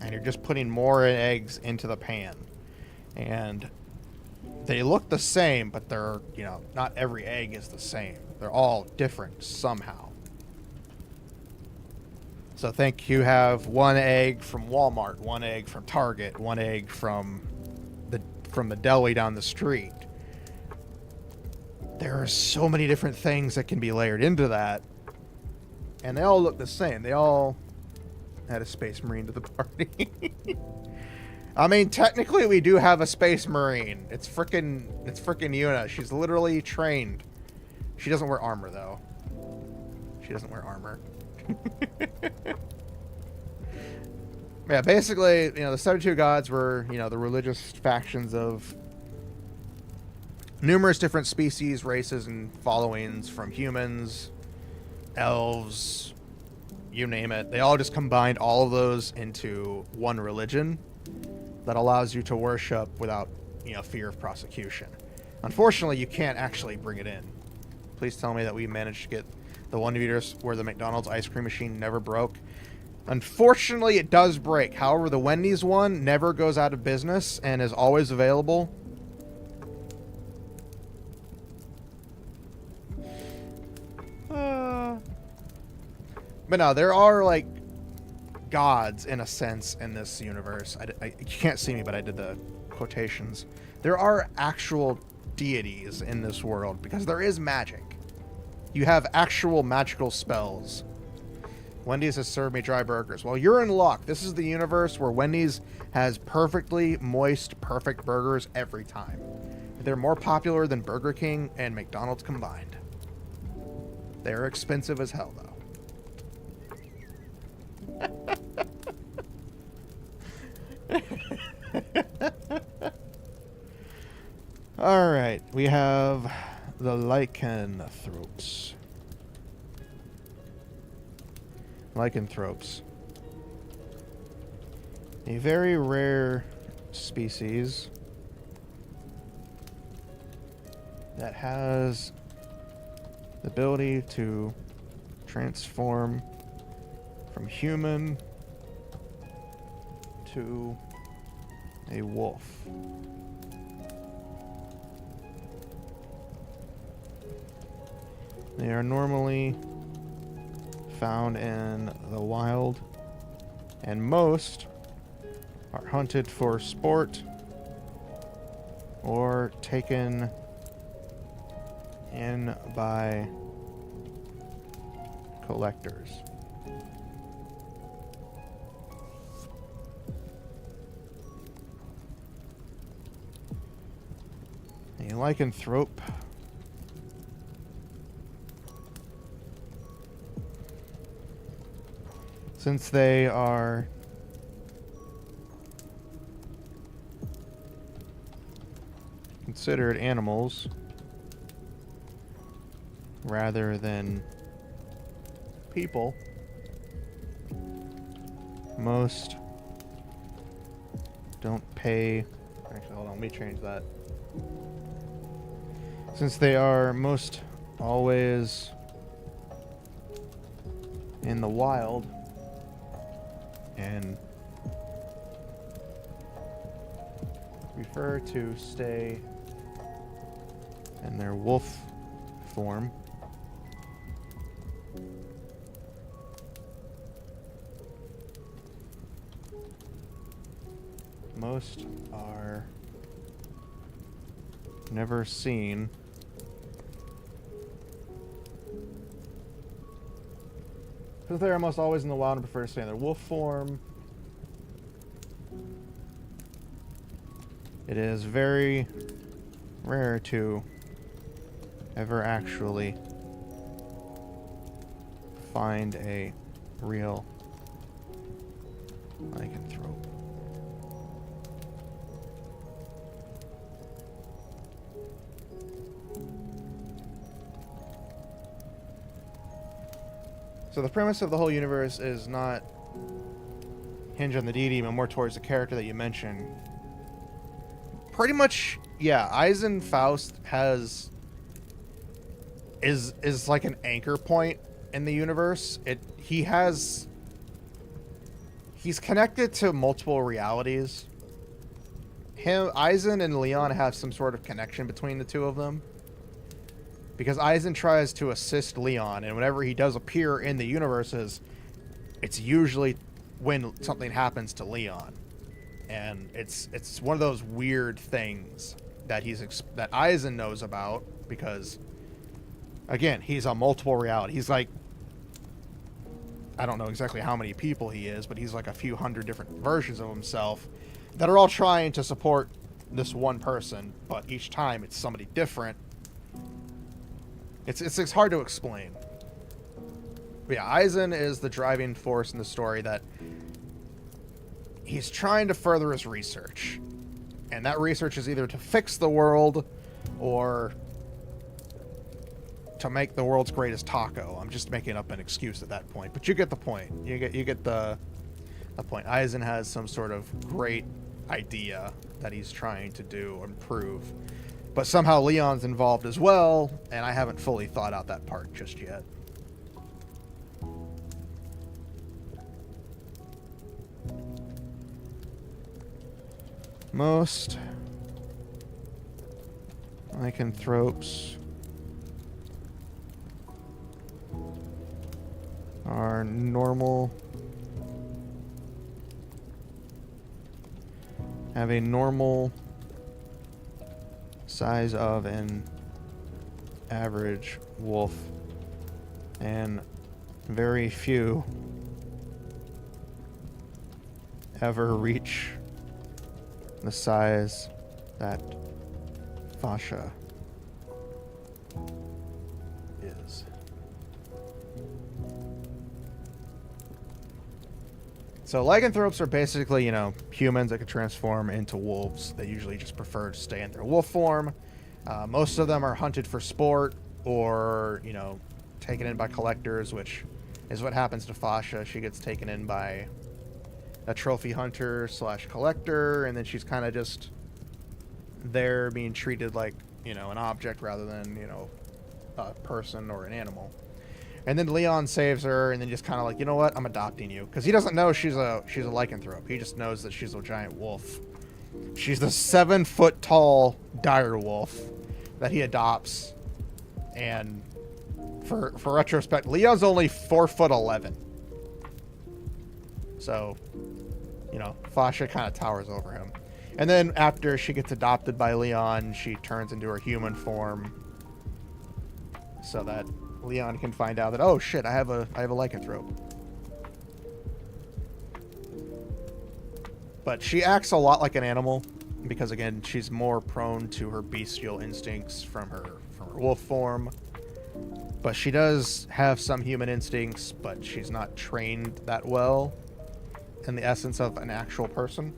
and you're just putting more eggs into the pan. And they look the same, but they're, you know, not every egg is the same. They're all different somehow. So think you have one egg from Walmart, one egg from Target, one egg from the deli down the street. There are so many different things that can be layered into that, and they all look the same. They all had a Space Marine to the party. I mean, technically we do have a Space Marine. It's frickin' Yuna. She's literally trained. She doesn't wear armor, though. She doesn't wear armor. Yeah, basically, you know, the 72 gods were, you know, the religious factions of numerous different species, races, and followings, from humans, elves, you name it. They all just combined all of those into one religion that allows you to worship without, you know, fear of prosecution. Unfortunately, you can't actually bring it in. Please tell me that we managed to get the one universe where the McDonald's ice cream machine never broke. Unfortunately, it does break. However, the Wendy's one never goes out of business and is always available. But no, there are, like, gods, in a sense, in this universe. You can't see me, but I did the quotations. There are actual deities in this world, because there is magic. You have actual magical spells. Wendy's has served me dry burgers. Well, you're in luck. This is the universe where Wendy's has perfectly moist, perfect burgers every time. They're more popular than Burger King and McDonald's combined. They're expensive as hell, though. Alright, we have the lycanthropes. Lycanthropes. A very rare species that has the ability to transform from human to a wolf. They are normally found in the wild, and most are hunted for sport or taken in by collectors. A lycanthrope since they are considered animals rather than people, most don't pay. Actually, hold on, let me change that. Since they are most always in the wild and prefer to stay in their wolf form, most are never seen Since they are almost always in the wild and prefer to stay in their wolf form, it is very rare to ever actually find a real lycanthrope. So the premise of the whole universe is not hinged on the deity, but more towards the character that you mentioned. Pretty much, yeah, Eisen Faust is like an anchor point in the universe. He's connected to multiple realities. Eisen and Leon have some sort of connection between the two of them. Because Eisen tries to assist Leon, and whenever he does appear in the universes, it's usually when something happens to Leon. And it's one of those weird things that that Eisen knows about, because again, he's on multiple reality. He's like, I don't know exactly how many people he is, but he's like a few hundred different versions of himself that are all trying to support this one person, but each time it's somebody different. It's hard to explain. But yeah, Eisen is the driving force in the story that he's trying to further his research. And that research is either to fix the world or to make the world's greatest taco. I'm just making up an excuse at that point, but you get the point. You get the point. Eisen has some sort of great idea that he's trying to do and prove. But somehow Leon's involved as well, and I haven't fully thought out that part just yet. Most lycanthropes are normal, have a normal size of an average wolf, and very few ever reach the size that fascia is. So lycanthropes are basically, humans that can transform into wolves. They usually just prefer to stay in their wolf form. Most of them are hunted for sport or, taken in by collectors, which is what happens to Fascia. She gets taken in by a trophy hunter / collector, and then she's kind of just there being treated like, an object rather than, a person or an animal. And then Leon saves her, and then just kind of like, you know what? I'm adopting you, because he doesn't know she's a lycanthrope. He just knows that she's a giant wolf. She's the 7-foot tall dire wolf that he adopts. And for retrospect, Leon's only 4'11". So, Fascia kind of towers over him. And then after she gets adopted by Leon, she turns into her human form, so that Leon can find out that, oh shit, I have a lycanthrope. But she acts a lot like an animal because, again, she's more prone to her bestial instincts from her wolf form. But she does have some human instincts, but she's not trained that well in the essence of an actual person.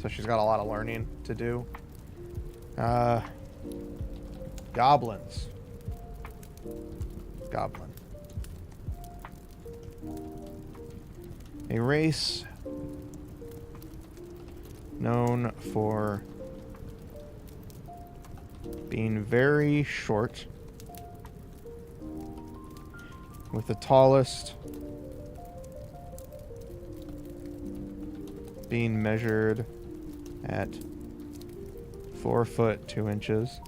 So she's got a lot of learning to do. Goblins. Goblin. A race known for being very short, with the tallest being measured at 4 foot 2 inches.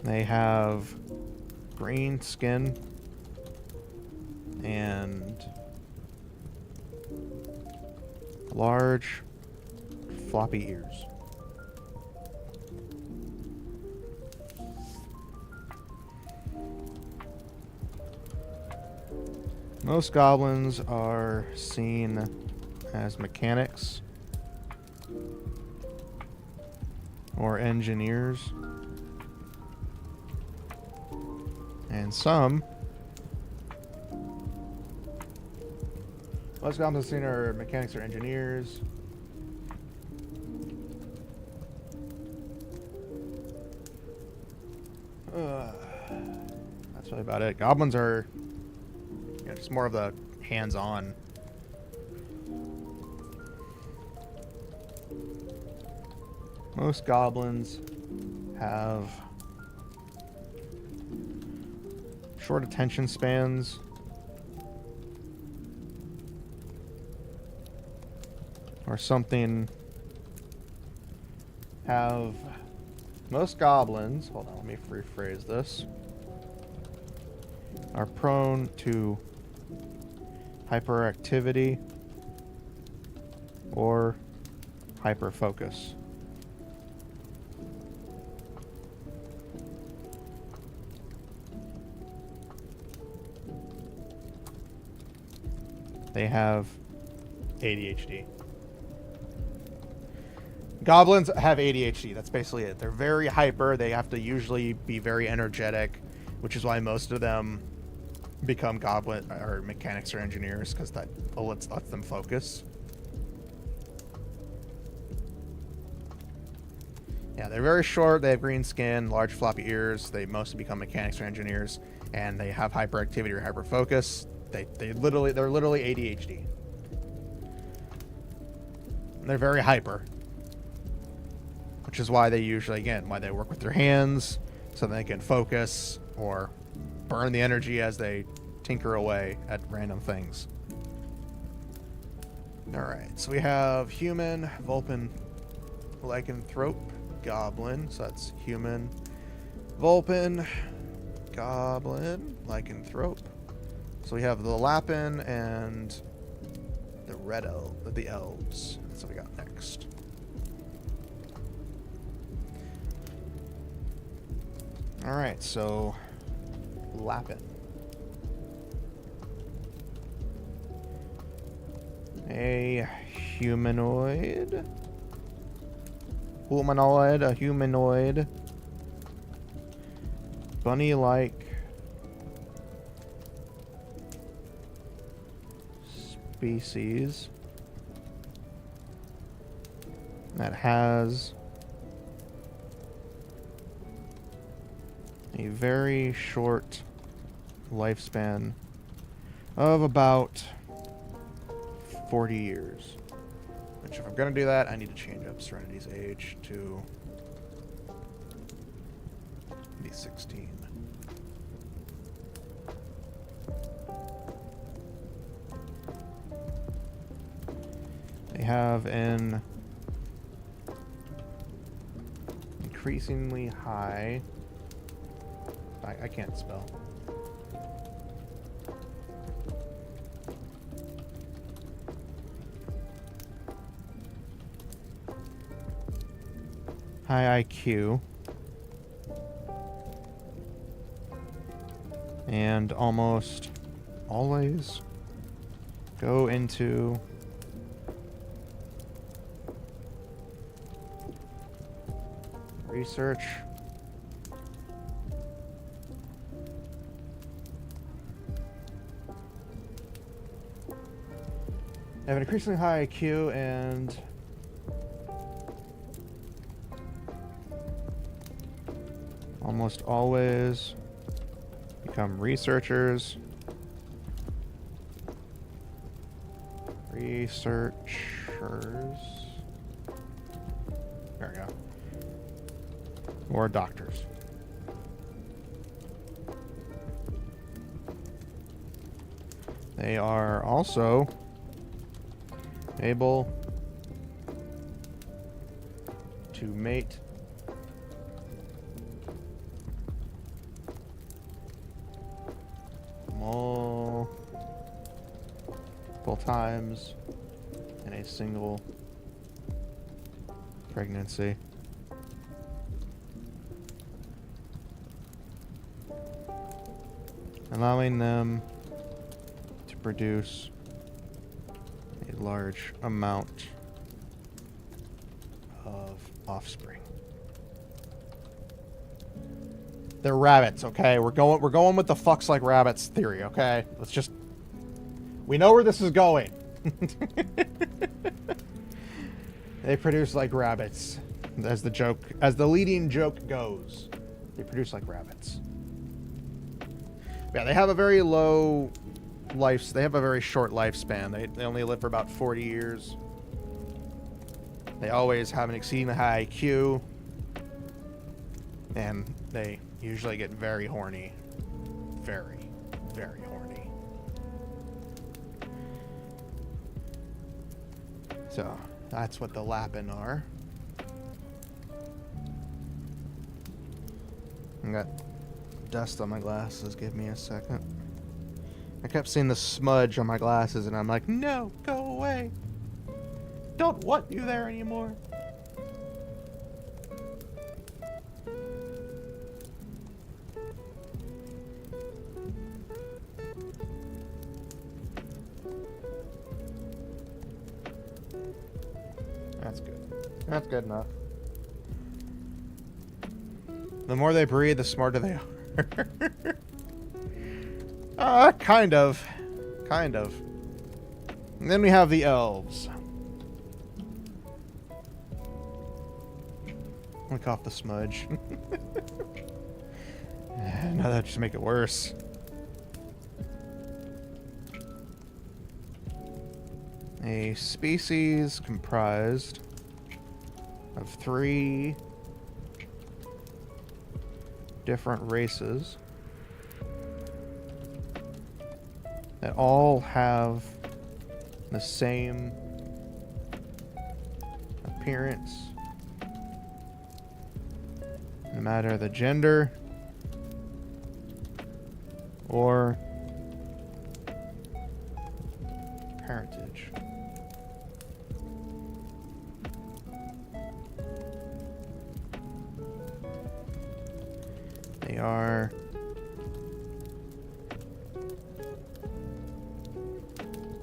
They have green skin and large floppy ears. Most goblins are seen as mechanics or engineers. And most goblins are seen are mechanics or engineers. That's really about it. Goblins are just more of the hands-on. Most goblins have short attention spans. Or something. Most goblins, hold on, let me rephrase this, are prone to hyperactivity or hyperfocus. They have ADHD. Goblins have ADHD. That's basically it. They're very hyper. They have to usually be very energetic, which is why most of them become goblin or mechanics or engineers, because that lets them focus. Yeah, they're very short. They have green skin, large floppy ears. They mostly become mechanics or engineers, and they have hyperactivity or hyperfocus. They're literally ADHD. They're very hyper. Which is why they usually, again, why they work with their hands, so they can focus or burn the energy as they tinker away at random things. Alright, so we have human, Vulpin, lycanthrope, goblin. So that's human, Vulpin, goblin, lycanthrope. So we have the Lapin and the the elves. That's what we got next. Alright, so Lapin. A humanoid. A humanoid. Bunny-like species that has a very short lifespan of about 40 years. Which, if I'm going to do that, I need to change up Serenity's age to be 16. They have an increasingly high... I can't spell. High IQ. And almost always go into research. They have an increasingly high IQ and almost always become researchers. Researchers. There we go. Or doctors. They are also able to mate multiple times in a single pregnancy. Allowing them to produce a large amount of offspring. They're rabbits, okay? We're going with the fucks like rabbits theory, okay? Let's just... We know where this is going. They produce like rabbits. As the leading joke goes. They produce like rabbits. Yeah, they have a very low life. They have a very short lifespan. They only live for about 40 years. They always have an exceedingly high IQ. And they usually get very horny. Very, very horny. So, that's what the Lapin are. I got dust on my glasses. Give me a second. I kept seeing the smudge on my glasses, and I'm like, no, go away. Don't want you there anymore. That's good. That's good enough. The more they breathe, the smarter they are. Kind of. Kind of. And then we have the elves. Lick off the smudge. Now that just make it worse. A species comprised of 3 different races that all have the same appearance, no matter the gender or parentage.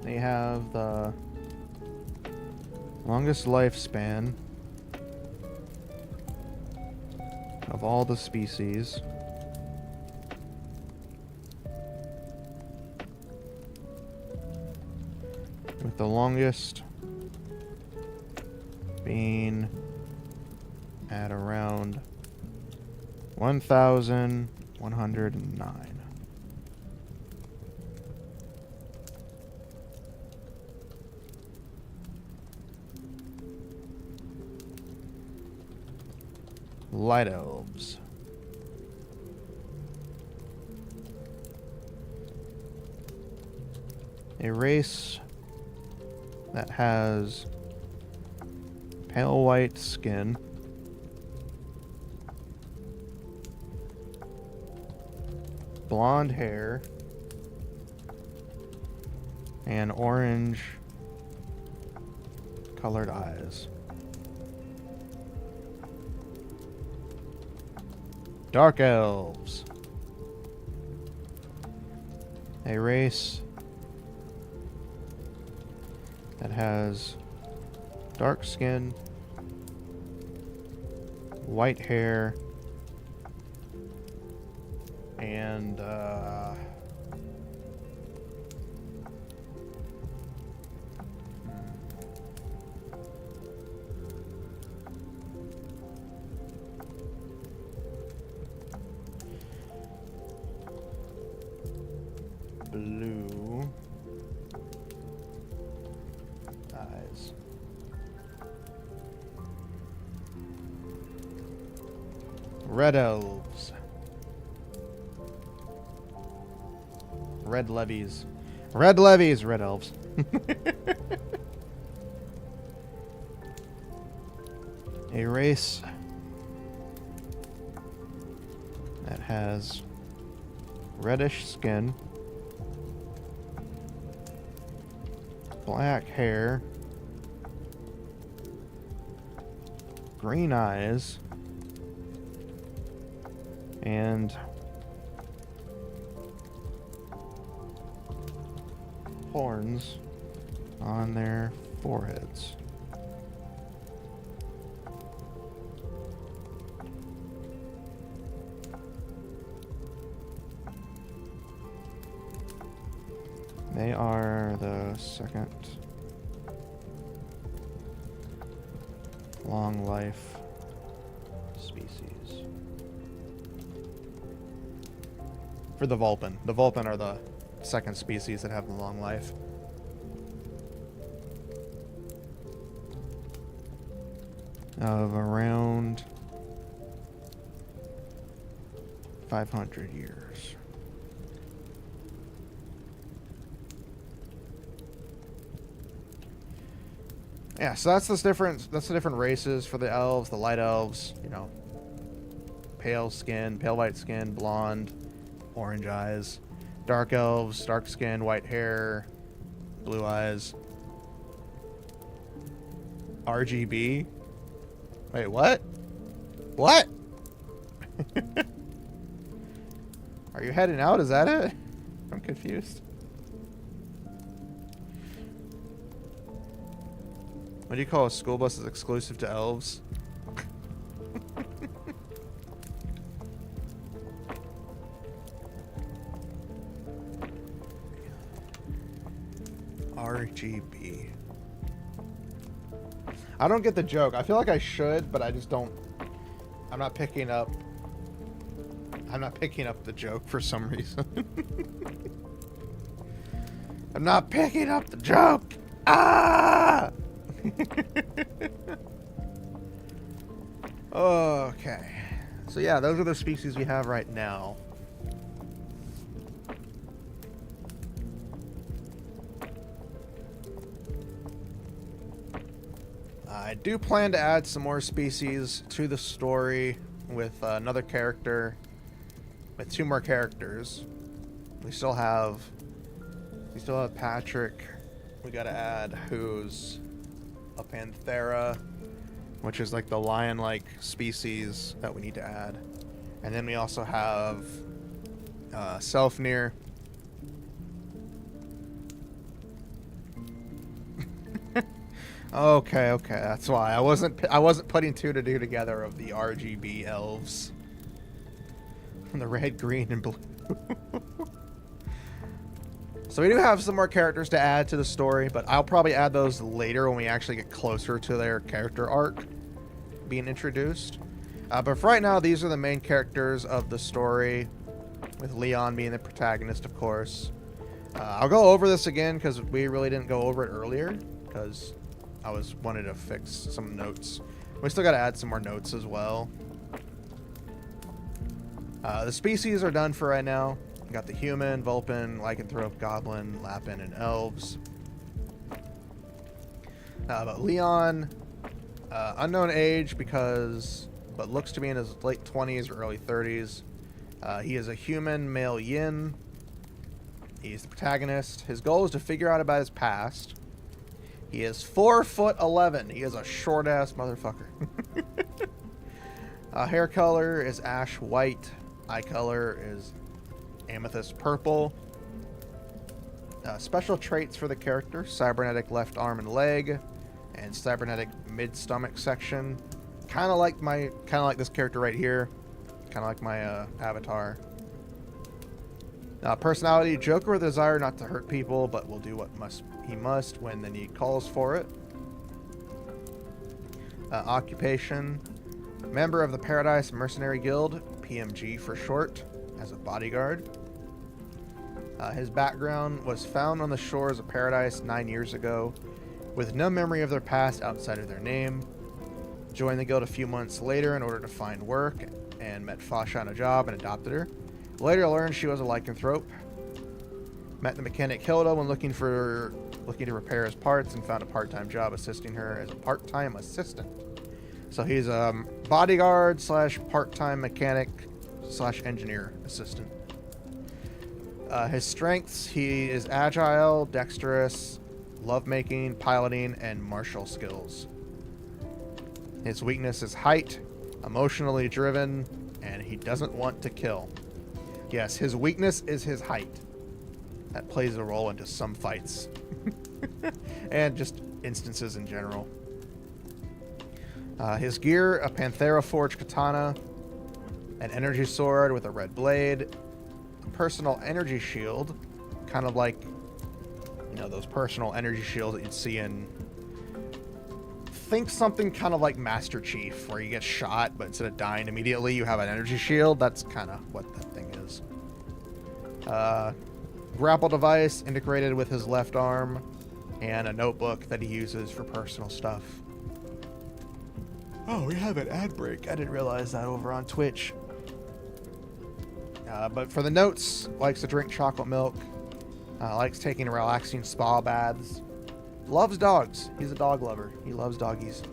They have the longest lifespan of all the species. With the longest being at around 1,109. Light elves. A race that has pale white skin, blonde hair, and orange colored eyes. Dark elves. A race that has dark skin, white hair, and blue eyes. Red elves. Red levies. Red levies, red elves. A race that has reddish skin, black hair, green eyes, and horns on their foreheads. They are the second long life species. For the Vulpin. The Vulpin are the second species that have the long life. Of around 500 years. Yeah, so that's the different races for the elves, the light elves, you know. Pale skin, pale white skin, blonde, orange eyes. Dark elves, dark skin, white hair, blue eyes. RGB? Wait, what? What? Are you heading out? Is that it? I'm confused. What do you call a school bus that's exclusive to elves? RGB. I don't get the joke. I feel like I should, but I just don't. I'm not picking up the joke for some reason. I'm not picking up the joke. Ah! Okay. So yeah, those are the species we have right now. I do plan to add some more species to the story with another character, with 2 more characters. We still have Patrick. We gotta add who's a Panthera, which is like the lion-like species that we need to add. And then we also have Selfnir. Okay, that's why I wasn't putting 2 to 2 together of the RGB elves. The red, green, and blue. So we do have some more characters to add to the story, but I'll probably add those later when we actually get closer to their character arc being introduced. But for right now, these are the main characters of the story, with Leon being the protagonist, of course. I'll go over this again because we really didn't go over it earlier, because I wanted to fix some notes. We still got to add some more notes as well. The species are done for right now. We got the human, Vulpin, Lycanthrope, Goblin, Lapin, and Elves. But Leon, unknown age but looks to be in his late 20s or early 30s. He is a human, male yin. He's the protagonist. His goal is to figure out about his past. He is 4'11". He is a short-ass motherfucker. Hair color is ash white. Eye color is amethyst purple. Special traits for the character: cybernetic left arm and leg, and cybernetic mid-stomach section. Kind of like this character right here. Kind of like my avatar. Personality: Joker with a desire not to hurt people, but will do what he must when the need calls for it. Occupation: member of the Paradise Mercenary Guild, PMG for short, as a bodyguard. His background was found on the shores of Paradise 9 years ago, with no memory of their past outside of their name. Joined the guild a few months later in order to find work, and met Fasha on a job and adopted her. Later learned she was a lycanthrope. Met the mechanic Hilda when looking to repair his parts, and found a part-time job assisting her as a part-time assistant. So he's a bodyguard / part-time mechanic / engineer assistant. His strengths: he is agile, dexterous, lovemaking, piloting, and martial skills. His weakness is height, emotionally driven, and he doesn't want to kill. Yes, his weakness is his height. that plays a role in just some fights. And just instances in general. His gear, a Panthera forged katana, an energy sword with a red blade, a personal energy shield, kind of like, you know, those personal energy shields that you'd see in, think something kind of like Master Chief, where you get shot, but instead of dying immediately, you have an energy shield. That's kind of what that thing is. Grapple device integrated with his left arm, and a notebook that he uses for personal stuff. Oh, we have an ad break. I didn't realize that over on Twitch. But for the notes, likes to drink chocolate milk, likes taking relaxing spa baths, loves dogs. He's a dog lover. He loves doggies.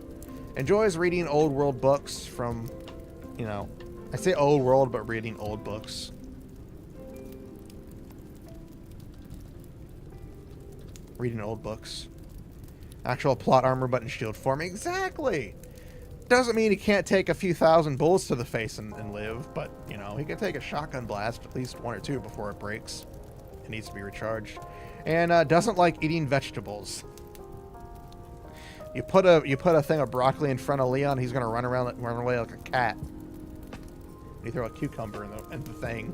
Enjoys reading old world books from, you know, I say old world, but reading old books. Reading old books. Actual plot armor but in shield form. Exactly! Doesn't mean he can't take a few thousand bullets to the face and live, but, you know, he can take a shotgun blast, at least one or two, before it breaks. It needs to be recharged. And doesn't like eating vegetables. You put a thing of broccoli in front of Leon, he's gonna run away like a cat. You throw a cucumber in the thing.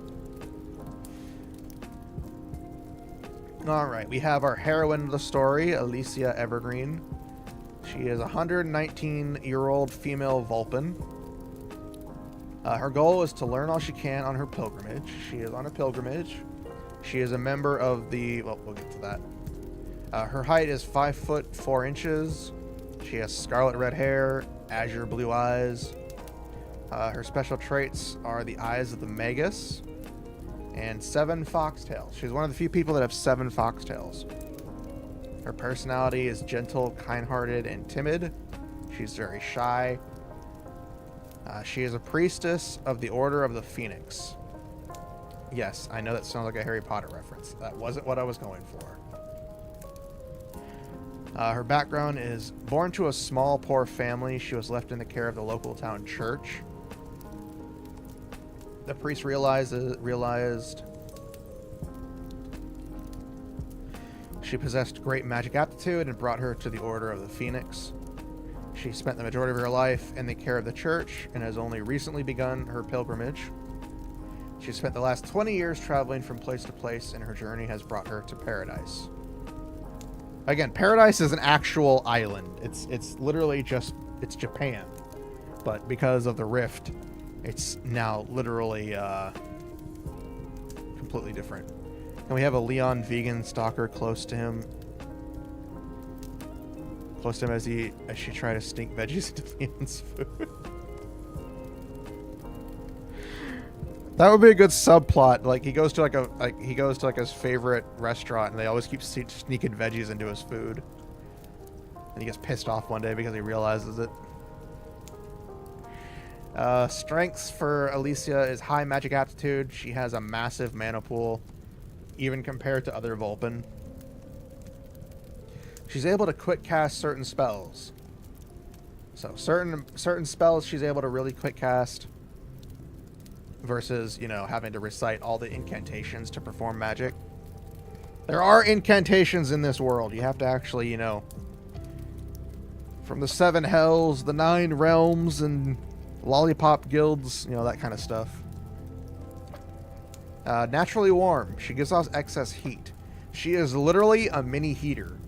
Alright, we have our heroine of the story, Alicia Evergreen. She is a 119-year-old female Vulcan. Her goal is to learn all she can on her pilgrimage. She is on a pilgrimage. She is a member of the... Well, we'll get to that. Her height is 5 foot 4 inches. She has scarlet red hair, azure blue eyes. Her special traits are the eyes of the Magus and 7 foxtails. She's one of the few people that have 7 foxtails. Her personality is gentle, kind-hearted, and timid. She's very shy. She is a priestess of the Order of the Phoenix. Yes, I know that sounds like a Harry Potter reference. That wasn't what I was going for. Her background is born to a small, poor family. She was left in the care of the local town church. The priest realized she possessed great magic aptitude and brought her to the Order of the Phoenix. She spent the majority of her life in the care of the church and has only recently begun her pilgrimage. She spent the last 20 years traveling from place to place, and her journey has brought her to paradise. Again, paradise is an actual island. It's literally just, it's Japan. But because of the rift, it's now literally completely different. And we have a Leon vegan stalker close to him. Close to him as she tried to stink veggies into Leon's food. That would be a good subplot. Like he goes to his favorite restaurant, and they always keep sneaking veggies into his food. And he gets pissed off one day because he realizes it. Strengths for Alicia is high magic aptitude. She has a massive mana pool, even compared to other Vulcan. She's able to quick cast certain spells. So certain spells she's able to really quick cast versus, you know, having to recite all the incantations to perform magic. There are incantations in this world. You have to actually, you know, from the 7 hells, the 9 realms, and lollipop guilds, you know, that kind of stuff. Naturally warm. She gives off excess heat. She is literally a mini heater.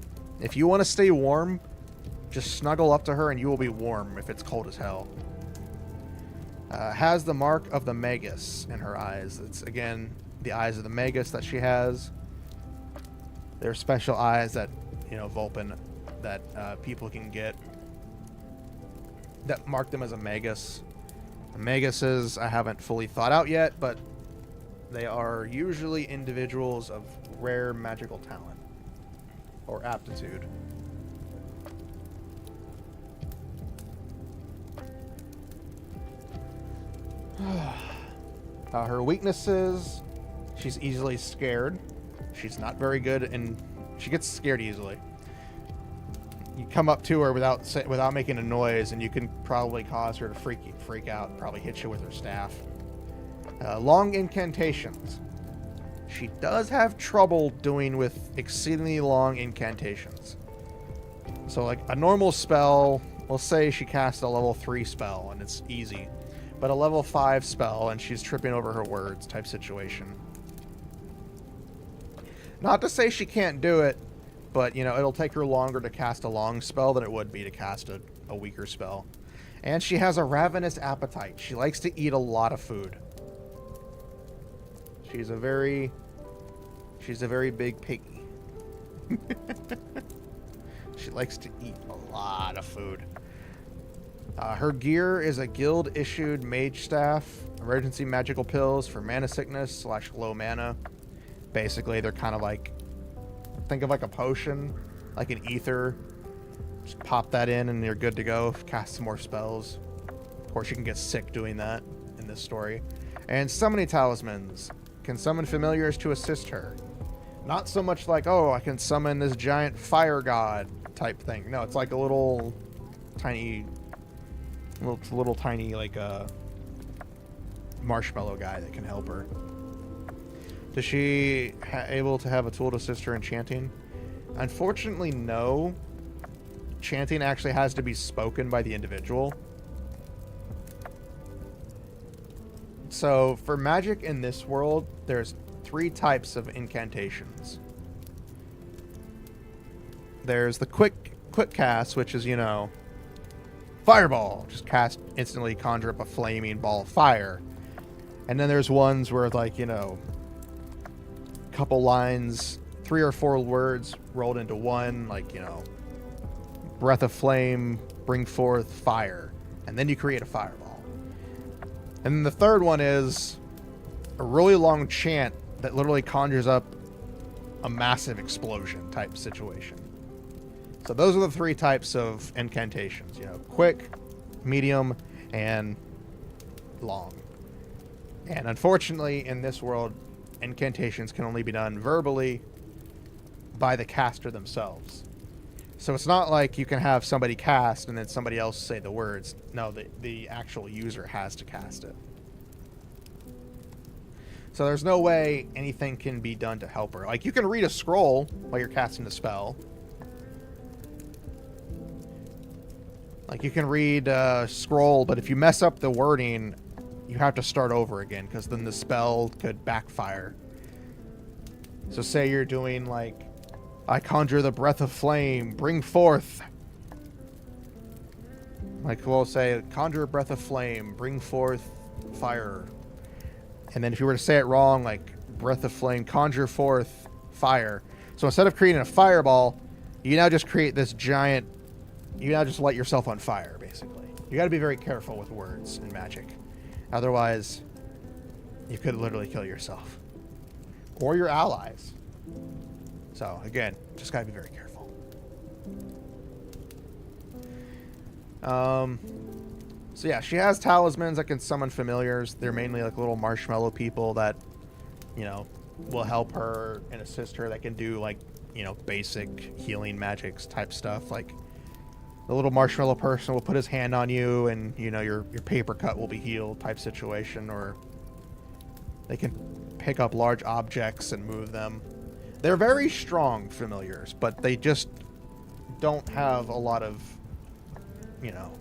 If you want to stay warm, just snuggle up to her and you will be warm if it's cold as hell. Has the mark of the Magus in her eyes. It's, again, the eyes of the Magus that she has. They're special eyes that, you know, Vulcan, that people can get that mark them as a Magus. The Maguses I haven't fully thought out yet, but they are usually individuals of rare magical talent or aptitude. Her weaknesses: she's easily scared. She's not very good, and she gets scared easily. You come up to her without making a noise, and you can probably cause her to freak out. Probably hit you with her staff. Long incantations. she does have trouble doing with exceedingly long incantations. So like a normal spell, we'll say she casts a level 3 spell and it's easy. But a level 5 spell and she's tripping over her words type situation. Not to say she can't do it, but you know, it'll take her longer to cast a long spell than it would be to cast a weaker spell. And she has a ravenous appetite. She likes to eat a lot of food. She's a very big piggy. She likes to eat a lot of food. Her gear is a guild-issued mage staff, emergency magical pills for mana sickness / low mana. Basically, they're kind of like, think of like a potion, like an ether. Just pop that in and you're good to go. Cast some more spells. Of course, you can get sick doing that in this story. And summoning talismans. Can summon familiars to assist her. Not so much like, oh, I can summon this giant fire god type thing. No, it's like a little tiny like marshmallow guy that can help her. Does she able to have a tool to assist her in chanting? Unfortunately, no. Chanting actually has to be spoken by the individual. So for magic in this world, there's 3 types of incantations. There's the quick cast, which is, you know, fireball. Just cast instantly, conjure up a flaming ball of fire. And then there's ones where, like, you know, a couple lines, 3 or 4 words rolled into one, like, you know, breath of flame, bring forth fire. And then you create a fireball. And then the third one is a really long chant that literally conjures up a massive explosion type situation. So those are the 3 types of incantations, you know, quick, medium, and long. And unfortunately, in this world, incantations can only be done verbally by the caster themselves. So it's not like you can have somebody cast and then somebody else say the words. No, the actual user has to cast it. So there's no way anything can be done to help her. Like, you can read a scroll while you're casting the spell. Like, you can read a scroll, but if you mess up the wording, you have to start over again, because then the spell could backfire. So say you're doing, like, I conjure the breath of flame, bring forth. Like, we'll say, conjure a breath of flame, bring forth fire. And then if you were to say it wrong, like, breath of flame, conjure forth fire. So instead of creating a fireball, you now just create this giant, you now just light yourself on fire, basically. You gotta be very careful with words in magic. Otherwise, you could literally kill yourself. Or your allies. So, again, just gotta be very careful. So yeah, she has talismans that can summon familiars. They're mainly like little marshmallow people that, you know, will help her and assist her. That can do, like, you know, basic healing magics type stuff. Like, the little marshmallow person will put his hand on you and, you know, your paper cut will be healed type situation. Or they can pick up large objects and move them. They're very strong familiars, but they just don't have a lot of, you know,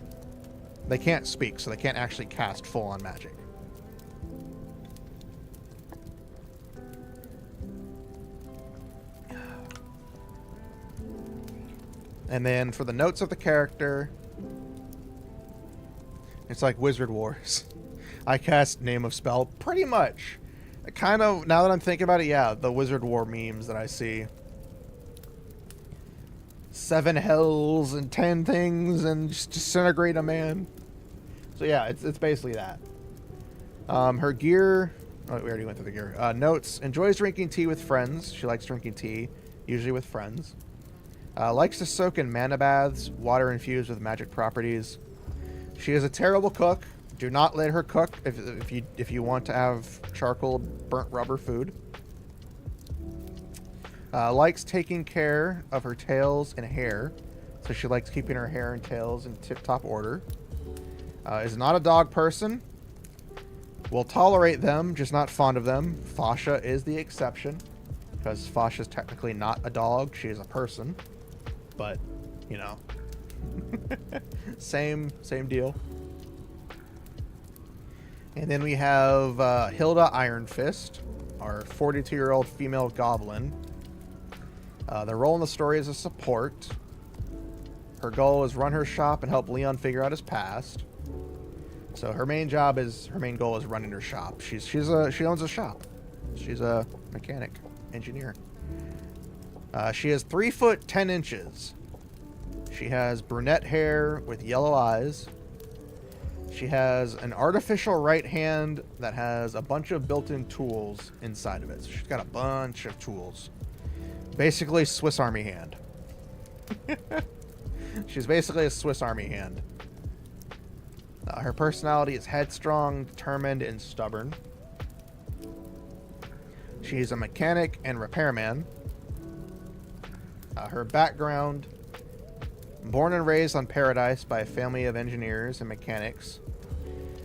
they can't speak, so they can't actually cast full-on magic. And then for the notes of the character, it's like Wizard Wars. I cast Name of Spell, pretty much. Kind of, now that I'm thinking about it, yeah, the Wizard War memes that I see. 7 hells and 10 things and just disintegrate a man. So yeah, it's basically that. Her gear, oh, we already went through the gear. Notes, enjoys drinking tea with friends. She likes drinking tea, usually with friends. Likes to soak in mana baths, water infused with magic properties. She is a terrible cook. Do not let her cook if you want to have charcoal burnt rubber food. Likes taking care of her tails and hair. So she likes keeping her hair and tails in tip-top order. Is not a dog person. Will tolerate them, just not fond of them. Fasha is the exception, because Fasha's technically not a dog. She is a person. But, you know, same deal. And then we have Hilda Iron Fist, our 42-year-old female goblin. Their role in the story is a support. Her goal is run her shop and help Leon figure out his past. So her main goal is running her shop. She owns a shop. She's a mechanic, engineer. She is 3 foot 10 inches. She has brunette hair with yellow eyes. She has an artificial right hand that has a bunch of built-in tools inside of it. So she's got a bunch of tools. Basically, Swiss Army hand. She's basically a Swiss Army hand. Her personality is headstrong, determined, and stubborn. She's a mechanic and repairman. Her background: born and raised on Paradise by a family of engineers and mechanics.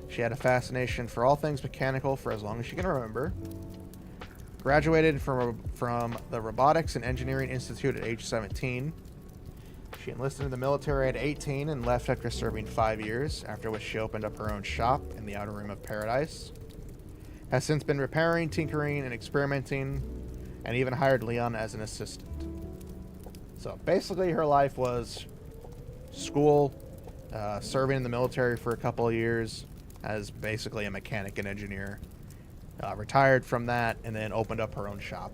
She had a fascination for all things mechanical for as long as she can remember. Graduated from the Robotics and Engineering Institute at age 17. She enlisted in the military at 18 and left after serving 5 years, after which she opened up her own shop in the Outer Rim of Paradise. Has since been repairing, tinkering, and experimenting, and even hired Leon as an assistant. So basically her life was school, serving in the military for a couple of years as basically a mechanic and engineer. Retired from that and then opened up her own shop.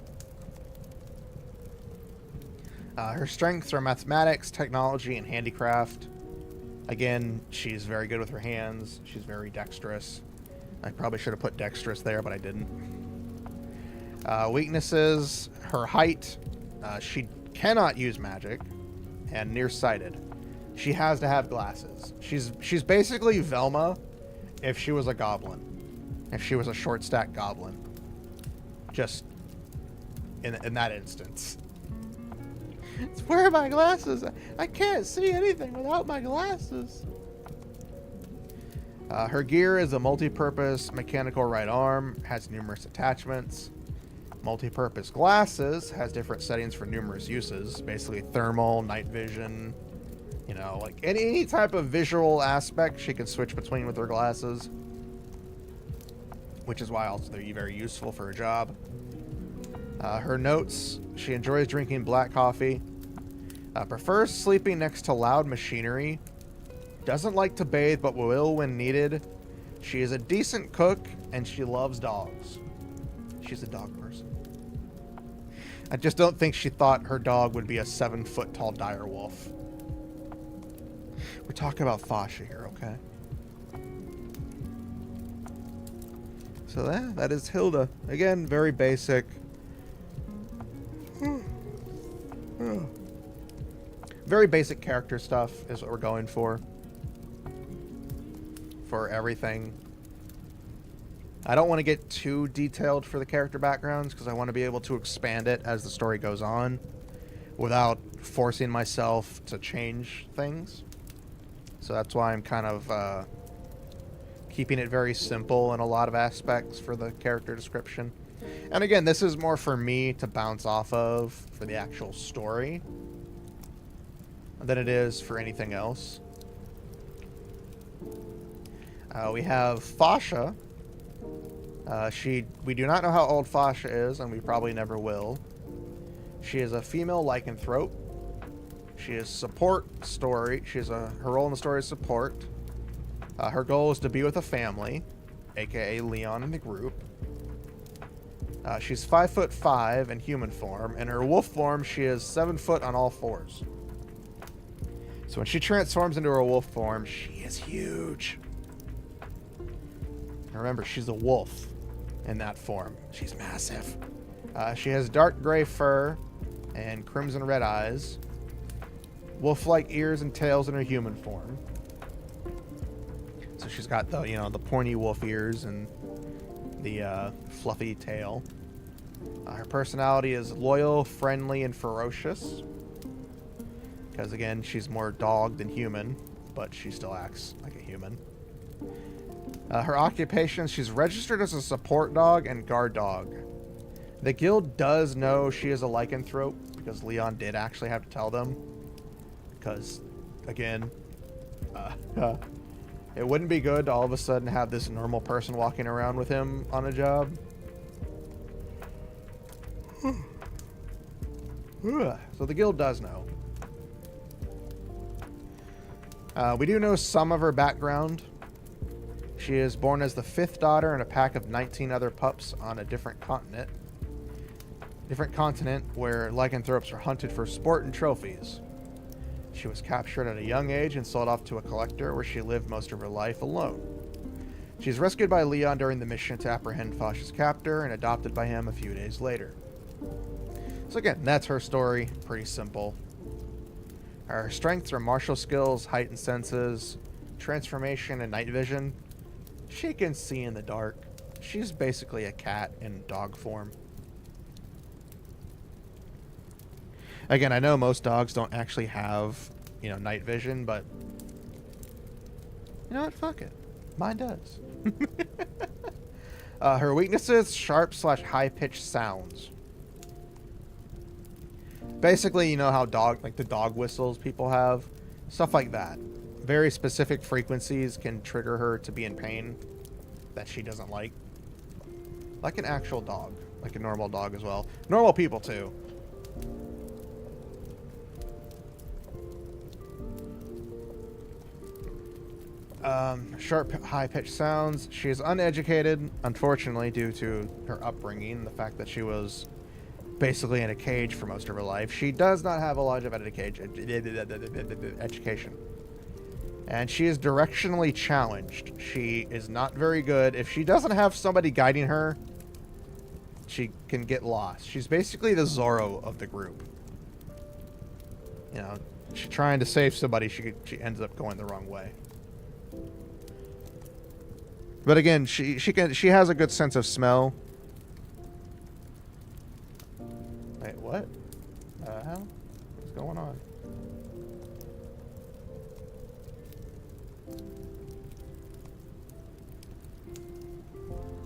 Her strengths are mathematics, technology, and handicraft. Again, she's very good with her hands. She's very dexterous. I probably should have put dexterous there, but I didn't. Weaknesses: her height. She cannot use magic, and nearsighted. She has to have glasses. She's basically Velma if she was a goblin. If she was a short stack goblin. Just in that instance. Where are my glasses? I can't see anything without my glasses. Her gear is a multi-purpose mechanical right arm, has numerous attachments. Multi-purpose glasses, has different settings for numerous uses, basically thermal, night vision, you know, like any type of visual aspect she can switch between with her glasses, which is why also they're very useful for her job. Her notes: she enjoys drinking black coffee, prefers sleeping next to loud machinery, doesn't like to bathe but will when needed. She is a decent cook, and she loves dogs. She's a dog person. I just don't think she thought her dog would be a 7-foot tall dire wolf. We're talking about Fasha here, okay? So that is Hilda. Again, very basic. Very basic character stuff is what we're going for everything. I don't want to get too detailed for the character backgrounds because I want to be able to expand it as the story goes on without forcing myself to change things. So that's why I'm kind of keeping it very simple in a lot of aspects for the character description. And again, this is more for me to bounce off of for the actual story than it is for anything else. We have Fasha. We do not know how old Fasha is, and we probably never will. She is a female lycanthrope. She is support story. Her role in the story is support. Her goal is to be with a family, aka Leon and the group. She's 5'5" in human form. In her wolf form, she is 7 foot on all fours. So when she transforms into her wolf form, she is huge. And remember, she's a wolf in that form. She's massive. She has dark gray fur and crimson red eyes. Wolf-like ears and tails in her human form. So she's got the pointy wolf ears and the fluffy tail. Her personality is loyal, friendly, and ferocious. Because again, she's more dog than human, but she still acts like a human. Her occupation, she's registered as a support dog and guard dog. The guild does know she is a lycanthrope, because Leon did actually have to tell them. Because, again, it wouldn't be good to all of a sudden have this normal person walking around with him on a job. So the guild does know. We do know some of her background. She is born as the 5th daughter in a pack of 19 other pups on a different continent. Where lycanthropes are hunted for sport and trophies. She was captured at a young age and sold off to a collector where she lived most of her life alone. She's rescued by Leon during the mission to apprehend Fosh's captor and adopted by him a few days later. So again, that's her story. Pretty simple. Her strengths are martial skills, heightened senses, transformation, and night vision. She can see in the dark. She's basically a cat in dog form. Again, I know most dogs don't actually have, night vision, but you know what? Fuck it. Mine does. Her weaknesses, sharp/high-pitched sounds. Basically, you know how the dog whistles people have? Stuff like that. Very specific frequencies can trigger her to be in pain that she doesn't like. Like an actual dog. Like a normal dog as well. Normal people, too. Sharp, high-pitched sounds. She is uneducated, unfortunately, due to her upbringing. The fact that she was basically in a cage for most of her life. She does not have a lot of education. And she is directionally challenged. She is not very good. If she doesn't have somebody guiding her, she can get lost. She's basically the Zorro of the group. She's trying to save somebody. She ends up going the wrong way. But again, she has a good sense of smell. Wait, what? Hell? What's going on?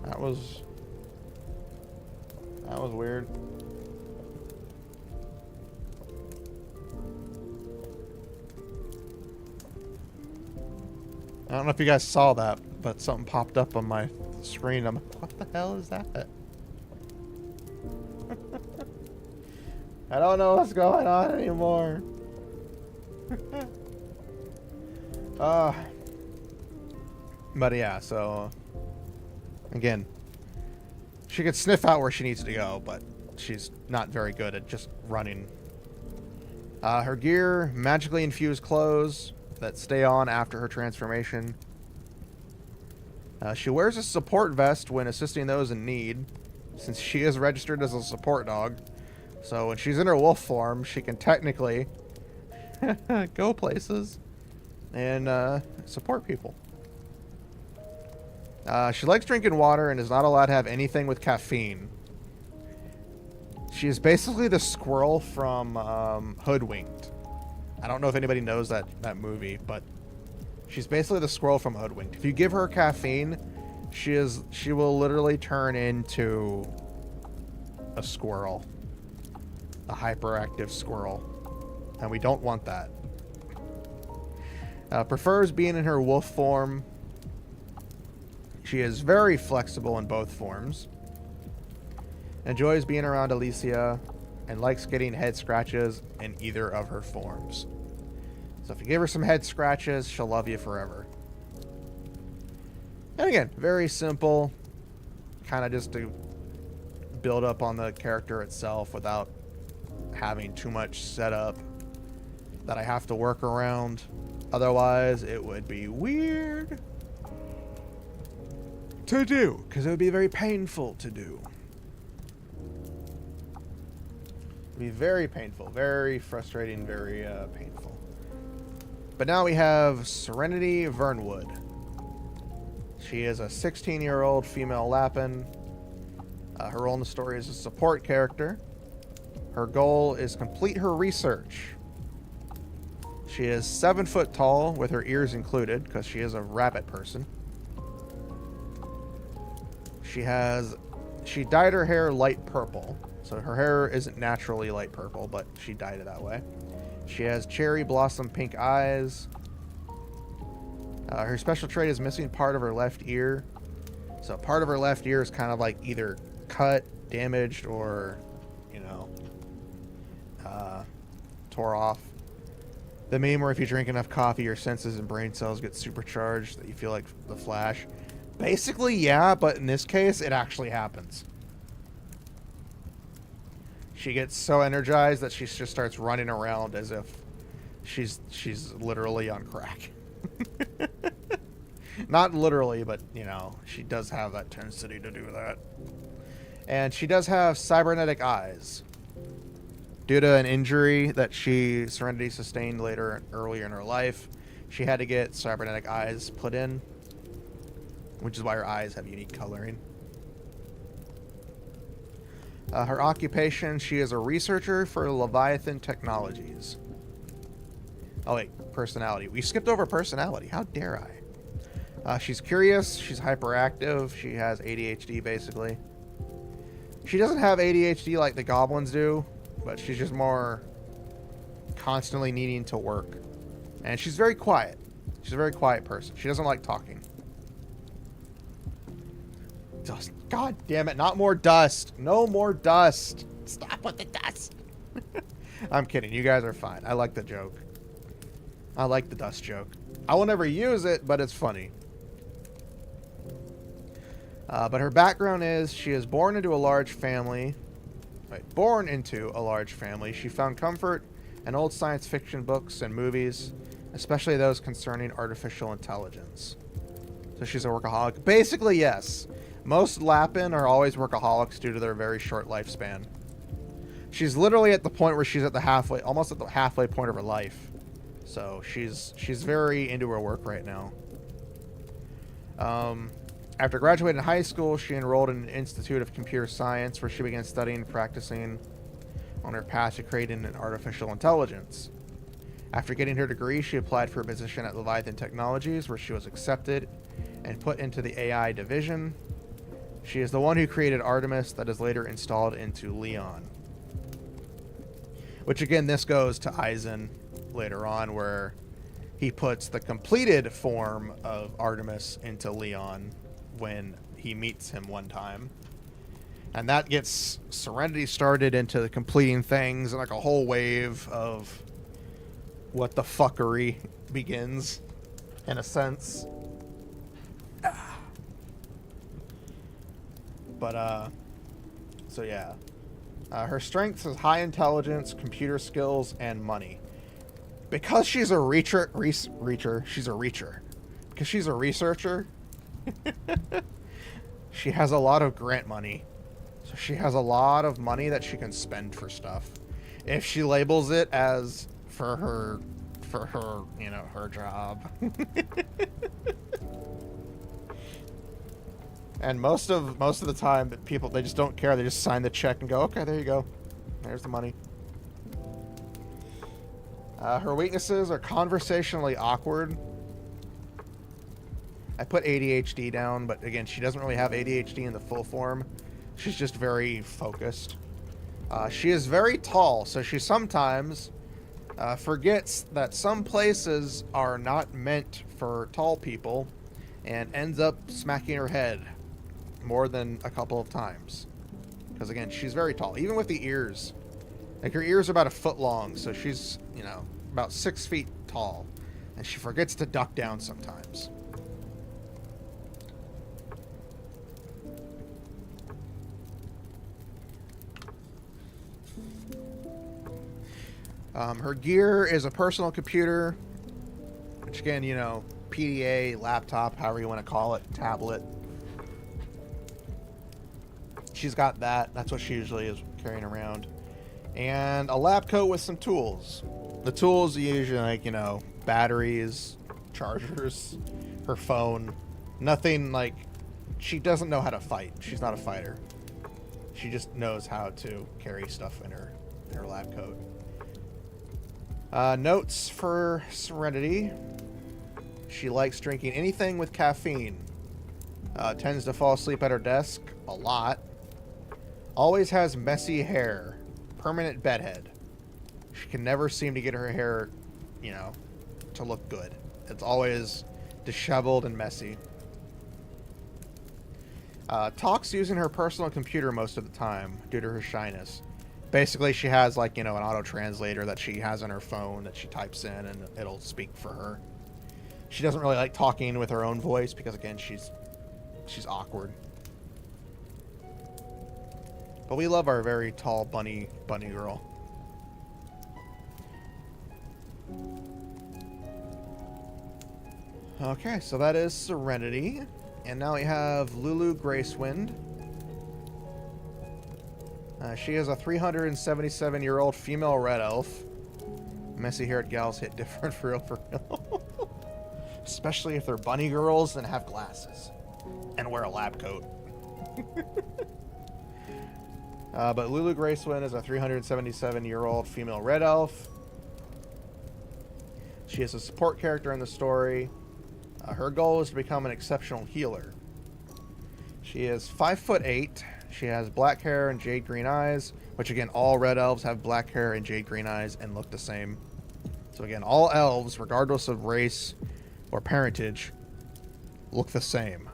That was weird. I don't know if you guys saw that, but something popped up on my screen. I'm like, what the hell is that? I don't know what's going on anymore. But yeah, so again, she can sniff out where she needs to go, but she's not very good at just running. Her gear, magically infused clothes that stay on after her transformation. She wears a support vest when assisting those in need, since she is registered as a support dog. So when she's in her wolf form, she can technically go places and support people. She likes drinking water and is not allowed to have anything with caffeine. She is basically the squirrel from Hoodwinked. I don't know if anybody knows that movie, but she's basically the squirrel from Hoodwinked. If you give her caffeine, she will literally turn into a squirrel. A hyperactive squirrel. And we don't want that. Prefers being in her wolf form. She is very flexible in both forms. Enjoys being around Alicia and likes getting head scratches in either of her forms. So if you give her some head scratches, she'll love you forever. And again, very simple. Kind of just to build up on the character itself without having too much setup that I have to work around. Otherwise, it would be weird to do, because it would be very painful to do. It'd be very painful, very frustrating, very painful. But now we have Serenity Vernwood. She is a 16-year-old female Lapin. Her role in the story is a support character. Her goal is complete her research. She is 7 foot tall, with her ears included, because she is a rabbit person. She dyed her hair light purple. So her hair isn't naturally light purple, but she dyed it that way. She has cherry blossom pink eyes. Her special trait is missing part of her left ear. So part of her left ear is kind of like either cut, damaged, or, you know, tore off. The meme where if you drink enough coffee, your senses and brain cells get supercharged, that you feel like the Flash. Basically, yeah, but in this case, it actually happens. She gets so energized that she just starts running around as if she's literally on crack. Not literally, but, you know, she does have that tendency to do that. And she does have cybernetic eyes. Due to an injury that Serenity sustained earlier in her life, she had to get cybernetic eyes put in, which is why her eyes have unique coloring. Her occupation, she is a researcher for Leviathan Technologies. Oh wait, personality. We skipped over personality. How dare I? She's curious, she's hyperactive, she has ADHD basically. She doesn't have ADHD like the goblins do, but she's just more constantly needing to work. And she's very quiet. She's a very quiet person. She doesn't like talking. Dust. God damn it, not more dust. No more dust. Stop with the dust. I'm kidding. You guys are fine. I like the joke. I like the dust joke. I will never use it, but it's funny. But her background is she is born into a large family. Born into a large family. She found comfort in old science fiction books and movies, especially those concerning artificial intelligence. So she's a workaholic. Basically, yes. Most Lapin are always workaholics due to their very short lifespan. She's literally at the point where she's at the almost at the halfway point of her life. So she's very into her work right now. After graduating high school, she enrolled in an Institute of Computer Science where she began studying and practicing on her path to creating an artificial intelligence. After getting her degree, she applied for a position at Leviathan Technologies where she was accepted and put into the AI division. She is the one who created Artemis that is later installed into Leon. Which again, this goes to Eisen later on where he puts the completed form of Artemis into Leon when he meets him one time. And that gets Serenity started into completing things, and like a whole wave of what the fuckery begins, in a sense. But, so yeah. Her strengths is high intelligence, computer skills, and money. Because she's a she's a reacher. Because she's a researcher, she has a lot of grant money. So she has a lot of money that she can spend for stuff. If she labels it as for her, you know, her job. And most of the time, people, they just don't care. They just sign the check and go, okay, there you go. There's the money. Her weaknesses are conversationally awkward. I put ADHD down, but again, she doesn't really have ADHD in the full form. She's just very focused. She is very tall, so she sometimes forgets that some places are not meant for tall people and ends up smacking her head more than a couple of times. Because again, she's very tall, even with the ears. Like her ears are about 1 foot long, so she's, you know, about 6 feet tall. And she forgets to duck down sometimes. Her gear is a personal computer, which again, you know, PDA, laptop, however you want to call it, tablet. She's got that. That's what she usually is carrying around. And a lab coat with some tools. The tools are usually like, you know, batteries, chargers, her phone. Nothing like... She doesn't know how to fight. She's not a fighter. She just knows how to carry stuff in her lab coat. Notes for Serenity. She likes drinking anything with caffeine. Tends to fall asleep at her desk a lot. Always has messy hair. Permanent bedhead. She can never seem to get her hair, you know, to look good. It's always disheveled and messy. Talks using her personal computer most of the time due to her shyness. Basically, she has, like, you know, an auto-translator that she has on her phone that she types in and it'll speak for her. She doesn't really like talking with her own voice because, again, she's awkward. But we love our very tall bunny girl. Okay, so that is Serenity. And now we have Lulu Gracewind. She is a 377-year-old female red elf. Messy-haired gals hit different for real. Especially if they're bunny girls and have glasses. And wear a lab coat. But Lulu Gracewind is a 377-year-old female red elf. She is a support character in the story. Her goal is to become an exceptional healer. She is 5'8". She has black hair and jade green eyes, which again, all red elves have black hair and jade green eyes and look the same. So again, all elves, regardless of race or parentage, look the same.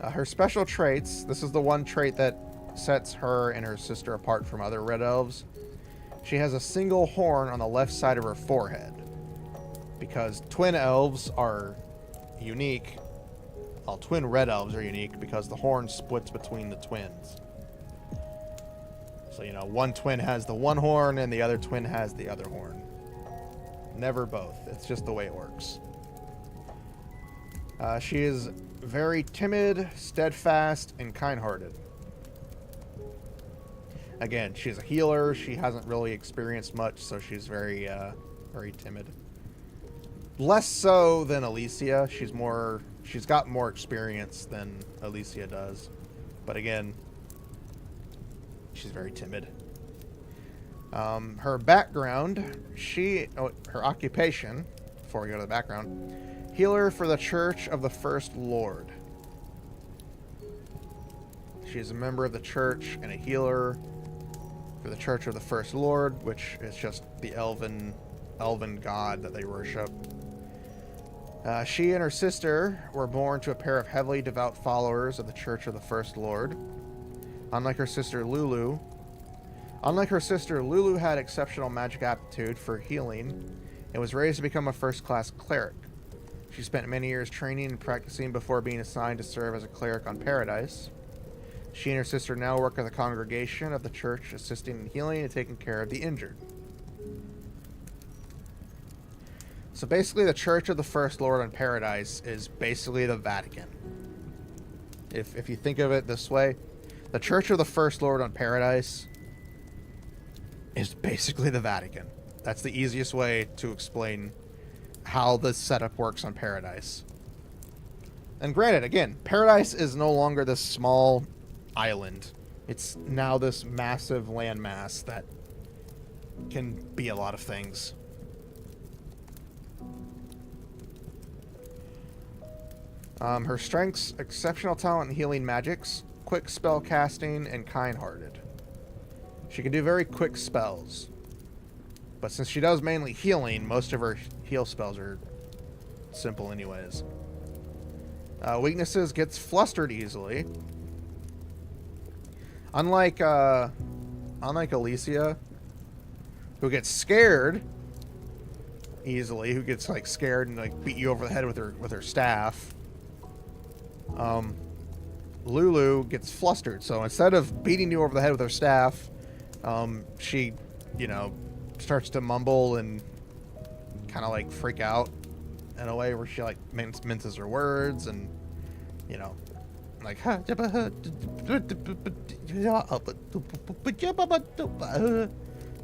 Her special traits, this is the one trait that sets her and her sister apart from other red elves. She has a single horn on the left side of her forehead. Because twin elves are unique. Well, twin red elves are unique because the horn splits between the twins. So, you know, one twin has the one horn and the other twin has the other horn. Never both. It's just the way it works. She is very timid, steadfast, and kind-hearted. Again, she's a healer. She hasn't really experienced much, so she's very timid. Less so than Alicia. She's got more experience than Alicia does. But again, she's very timid. Her background, her occupation, before we go to the background, healer for the Church of the First Lord. She is a member of the church and a healer for the Church of the First Lord, which is just the elven god that they worship. She and her sister were born to a pair of heavily devout followers of the Church of the First Lord. Unlike her sister Lulu had exceptional magic aptitude for healing and was raised to become a first-class cleric. She spent many years training and practicing before being assigned to serve as a cleric on Paradise. She and her sister now work at the congregation of the church, assisting in healing and taking care of the injured. So basically, the Church of the First Lord on Paradise is basically the Vatican. If you think of it this way, the Church of the First Lord on Paradise is basically the Vatican. That's the easiest way to explain how the setup works on Paradise. And granted, again, Paradise is no longer this small island. It's now this massive landmass that can be a lot of things. Her strengths: exceptional talent in healing magics, quick spell casting, and kind-hearted. She can do very quick spells. But since she does mainly healing, most of her heal spells are simple anyways. Weaknesses: gets flustered easily. Unlike Alicia, who gets scared easily, who gets like scared and like beat you over the head with her staff. Lulu gets flustered, so instead of beating you over the head with her staff, she, you know, starts to mumble and kind of like freak out in a way where she like minces her words and, you know, like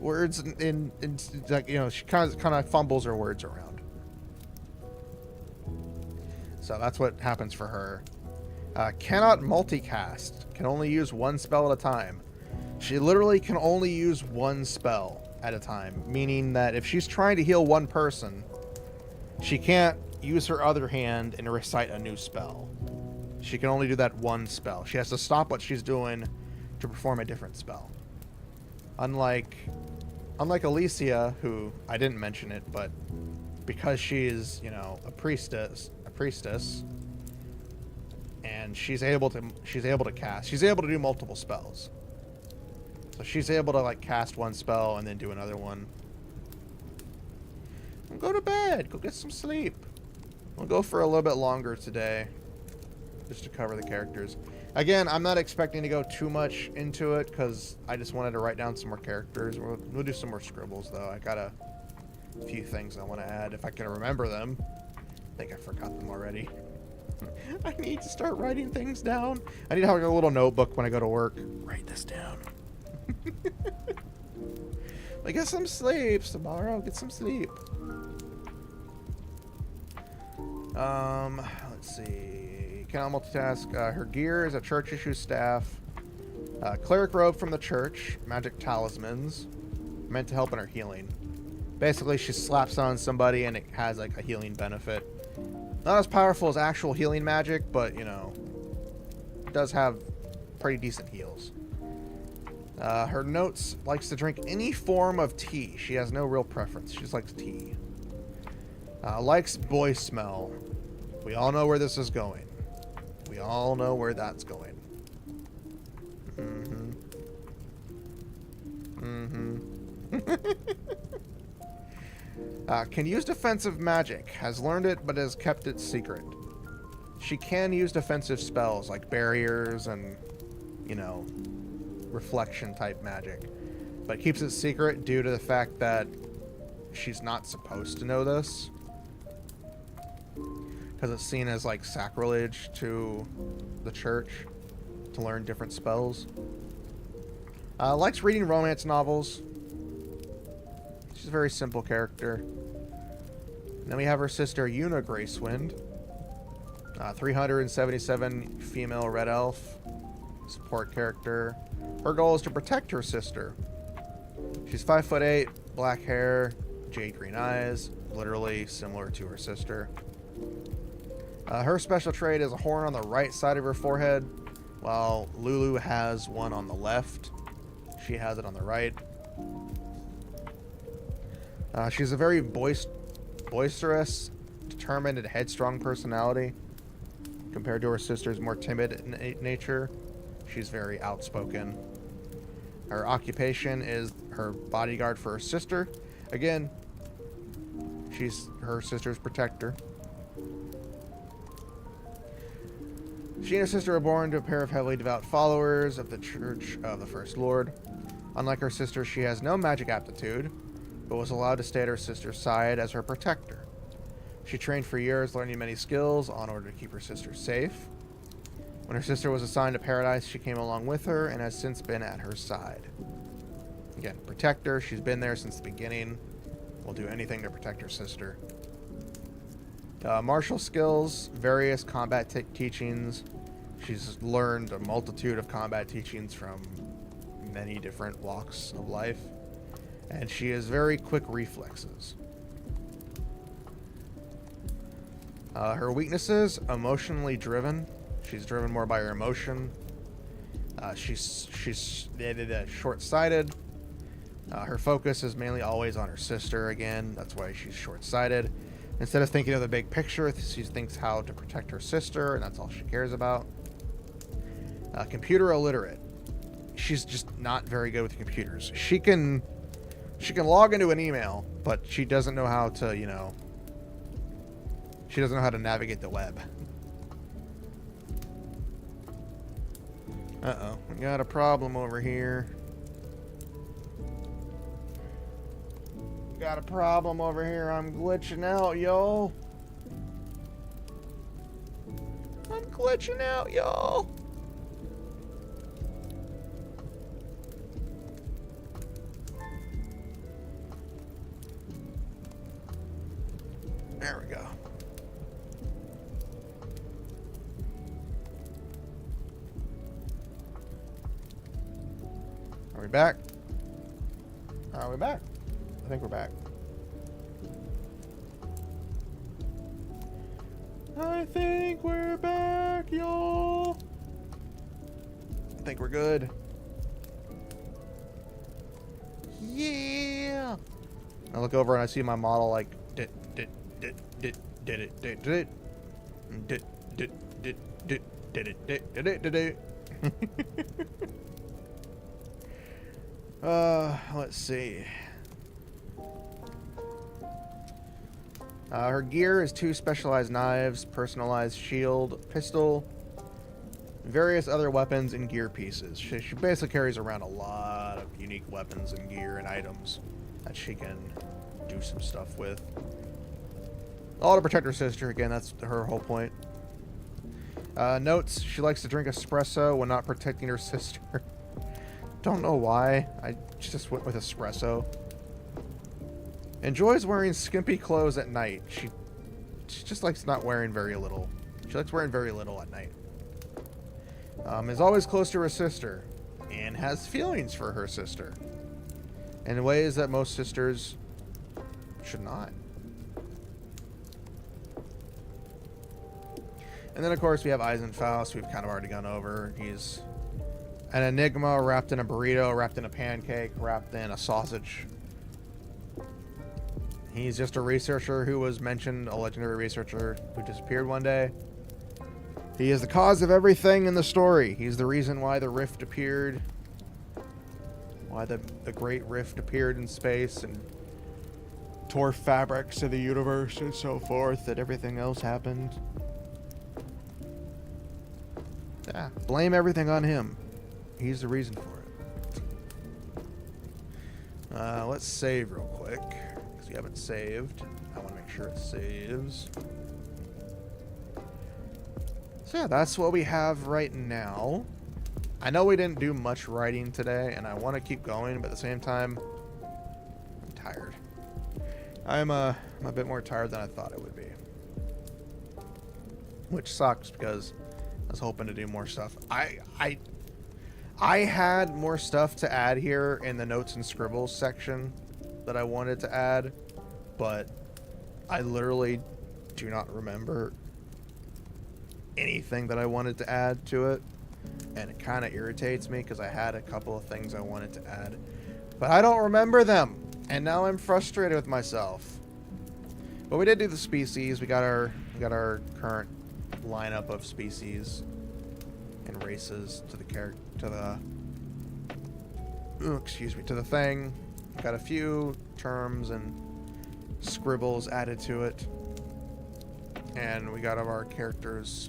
words and like, you know, she kind of fumbles her words around. So that's what happens for her. Cannot multicast. Can only use one spell at a time. She literally can only use one spell at a time, meaning that if she's trying to heal one person, she can't use her other hand and recite a new spell. She can only do that one spell. She has to stop what she's doing to perform a different spell. Unlike Alicia, who I didn't mention it, but because she's, you know, a priestess, and she's able to cast. She's able to do multiple spells. So she's able to like cast one spell and then do another one. Go to bed. Go get some sleep. We'll go for a little bit longer today, just to cover the characters. Again, I'm not expecting to go too much into it because I just wanted to write down some more characters. We'll do some more scribbles though. I got a few things I want to add if I can remember them. I think I forgot them already. I need to start writing things down. I need to have like a little notebook when I go to work. Write this down. Like, get some sleep tomorrow. Get some sleep. Let's see. Cannot multitask. Her gear is a church issue staff. Cleric robe from the church. Magic talismans. Meant to help in her healing. Basically, she slaps on somebody and it has like a healing benefit. Not as powerful as actual healing magic, but you know, it does have pretty decent heals. Her notes: likes to drink any form of tea. She has no real preference. She just likes tea. Likes boy smell. We all know where this is going. We all know where that's going. Can use defensive magic. Has learned it, but has kept it secret. She can use defensive spells like barriers and, you know, reflection type magic, but keeps it secret due to the fact that she's not supposed to know this, because it's seen as like sacrilege to the church to learn different spells. Likes reading romance novels. She's a very simple character. And then we have her sister Una Gracewind, 377 female red elf, support character. Her goal is to protect her sister. She's 5'8", black hair, jade green eyes, literally similar to her sister. Her special trait is a horn on the right side of her forehead, while Lulu has one on the left. She has it on the right. She's a very boisterous, determined, and headstrong personality. Compared to her sister's more timid nature, she's very outspoken. Her occupation is her bodyguard for her sister. Again, she's her sister's protector. She and her sister are born to a pair of heavily devout followers of the Church of the First Lord. Unlike her sister, she has no magic aptitude, but was allowed to stay at her sister's side as her protector. She trained for years, learning many skills in order to keep her sister safe. When her sister was assigned to Paradise, she came along with her and has since been at her side. Again, protector. She's been there since the beginning. Will do anything to protect her sister. Martial skills, various combat teachings. She's learned a multitude of combat teachings from many different walks of life. And she has very quick reflexes. Her weaknesses: emotionally driven. She's driven more by her emotion. She's short-sighted. Her focus is mainly always on her sister. Again, that's why she's short-sighted. Instead of thinking of the big picture, she thinks how to protect her sister, and that's all she cares about. Computer illiterate. She's just not very good with computers. She can log into an email, but she doesn't know how to, you know, she doesn't know how to navigate the web. Uh-oh, we got a problem over here. Got a problem over here. I'm glitching out, yo. I'm glitching out, y'all. There we go. Are we back? Are we back? I think we're back. I think we're back, y'all. I think we're good. Yeah. I look over and I see my model like did it. Let's see. Her gear is 2 specialized knives, personalized shield, pistol, various other weapons, and gear pieces. She basically carries around a lot of unique weapons and gear and items that she can do some stuff with. All to protect her sister. Again, that's her whole point. Notes, she likes to drink espresso when not protecting her sister. Don't know why. I just went with espresso. Enjoys wearing skimpy clothes at night. She just likes not wearing very little. She likes wearing very little at night. Is always close to her sister. And has feelings for her sister. In ways that most sisters should not. And then, of course, we have Eisenfaust. We've kind of already gone over. He's an enigma wrapped in a burrito, wrapped in a pancake, wrapped in a sausage. He's just a researcher who was mentioned, a legendary researcher who disappeared one day. He is the cause of everything in the story. He's the reason why the rift appeared. Why the great rift appeared in space and tore fabrics of the universe and so forth, that everything else happened. Yeah, blame everything on him. He's the reason for it. Let's save real quick, because we haven't saved. I want to make sure it saves. So yeah, that's what we have right now. I know we didn't do much writing today, and I want to keep going, but at the same time, I'm tired. I'm a bit more tired than I thought I would be. Which sucks, because I was hoping to do more stuff. I had more stuff to add here in the notes and scribbles section that I wanted to add, but I literally do not remember anything that I wanted to add to it, and it kind of irritates me because I had a couple of things I wanted to add, but I don't remember them, and now I'm frustrated with myself. But we did do the species. We got our current lineup of species and races to the to the thing. Got a few terms and scribbles added to it, and we got our characters,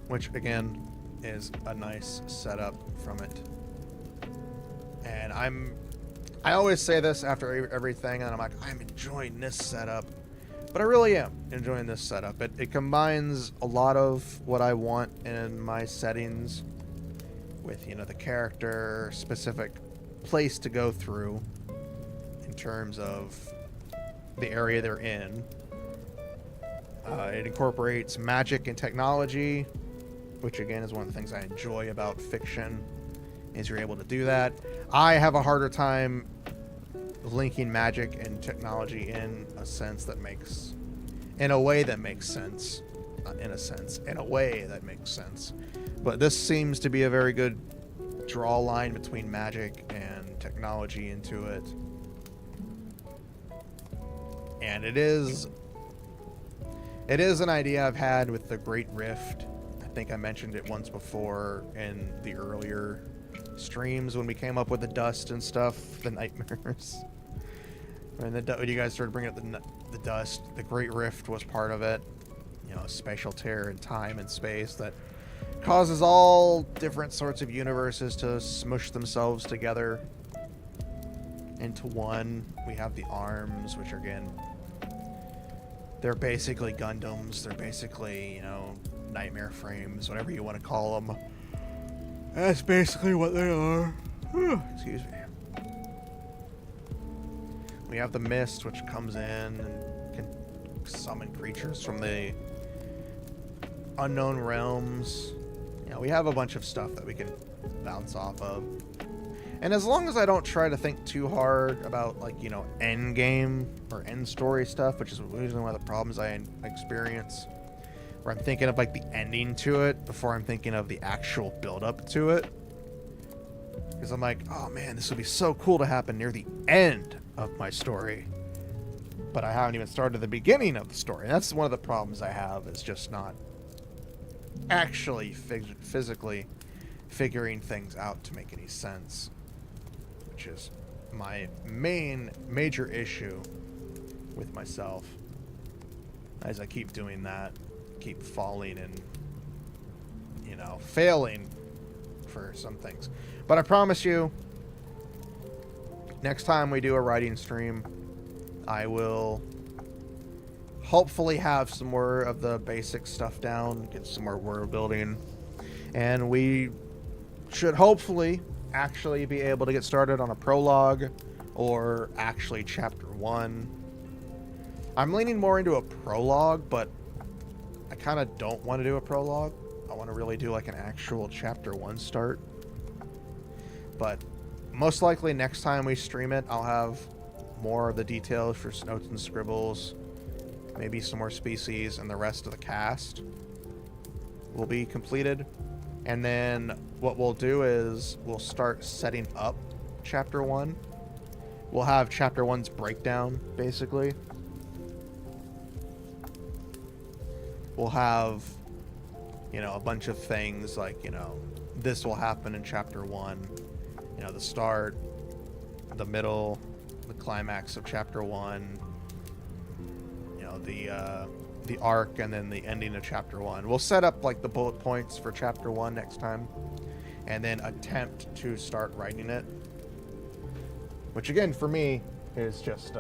which again is a nice setup from it. And I always say this after everything, and I'm like, I'm enjoying this setup. But I really am enjoying this setup. It combines a lot of what I want in my settings with, you know, the character, specific place to go through in terms of the area they're in. It incorporates magic and technology, which again is one of the things I enjoy about fiction, is you're able to do that. I have a harder time linking magic and technology in a sense that makes, in a way that makes sense. Not in a sense, in a way that makes sense. But this seems to be a very good draw line between magic and technology into it. And it is an idea I've had with the Great Rift. I think I mentioned it once before in the earlier streams when we came up with the dust and stuff, the nightmares. When you guys started bringing up the dust, the Great Rift was part of it. You know, spatial tear in time and space that causes all different sorts of universes to smush themselves together into one. We have the arms, which are, again, they're basically Gundams. They're basically, you know, nightmare frames, whatever you want to call them. That's basically what they are. Excuse me. We have the mist, which comes in and can summon creatures from the unknown realms. You know, we have a bunch of stuff that we can bounce off of. And as long as I don't try to think too hard about, like, you know, end game or end story stuff, which is usually one of the problems I experience, where I'm thinking of, like, the ending to it before I'm thinking of the actual build-up to it. Because I'm like, oh man, this would be so cool to happen near the end of my story. But I haven't even started the beginning of the story. And that's one of the problems I have, is just not actually physically figuring things out to make any sense. Which is my major issue with myself. As I keep doing that, keep falling and, you know, failing for some things. But I promise you, next time we do a writing stream, I will hopefully have some more of the basic stuff down, get some more world building, and we should hopefully actually be able to get started on a prologue, or actually chapter 1. I'm leaning more into a prologue, but I kind of don't want to do a prologue. I want to really do like an actual chapter 1 start. But most likely next time we stream it, I'll have more of the details for notes and scribbles, maybe some more species, and the rest of the cast will be completed. And then what we'll do is we'll start setting up chapter 1. We'll have chapter 1's breakdown, basically. We'll have, you know, a bunch of things like, you know, this will happen in chapter 1. You know, the start, the middle, the climax of chapter 1. You know, the arc, and then the ending of chapter 1. We'll set up like the bullet points for chapter 1 next time, and then attempt to start writing it, which again for me is just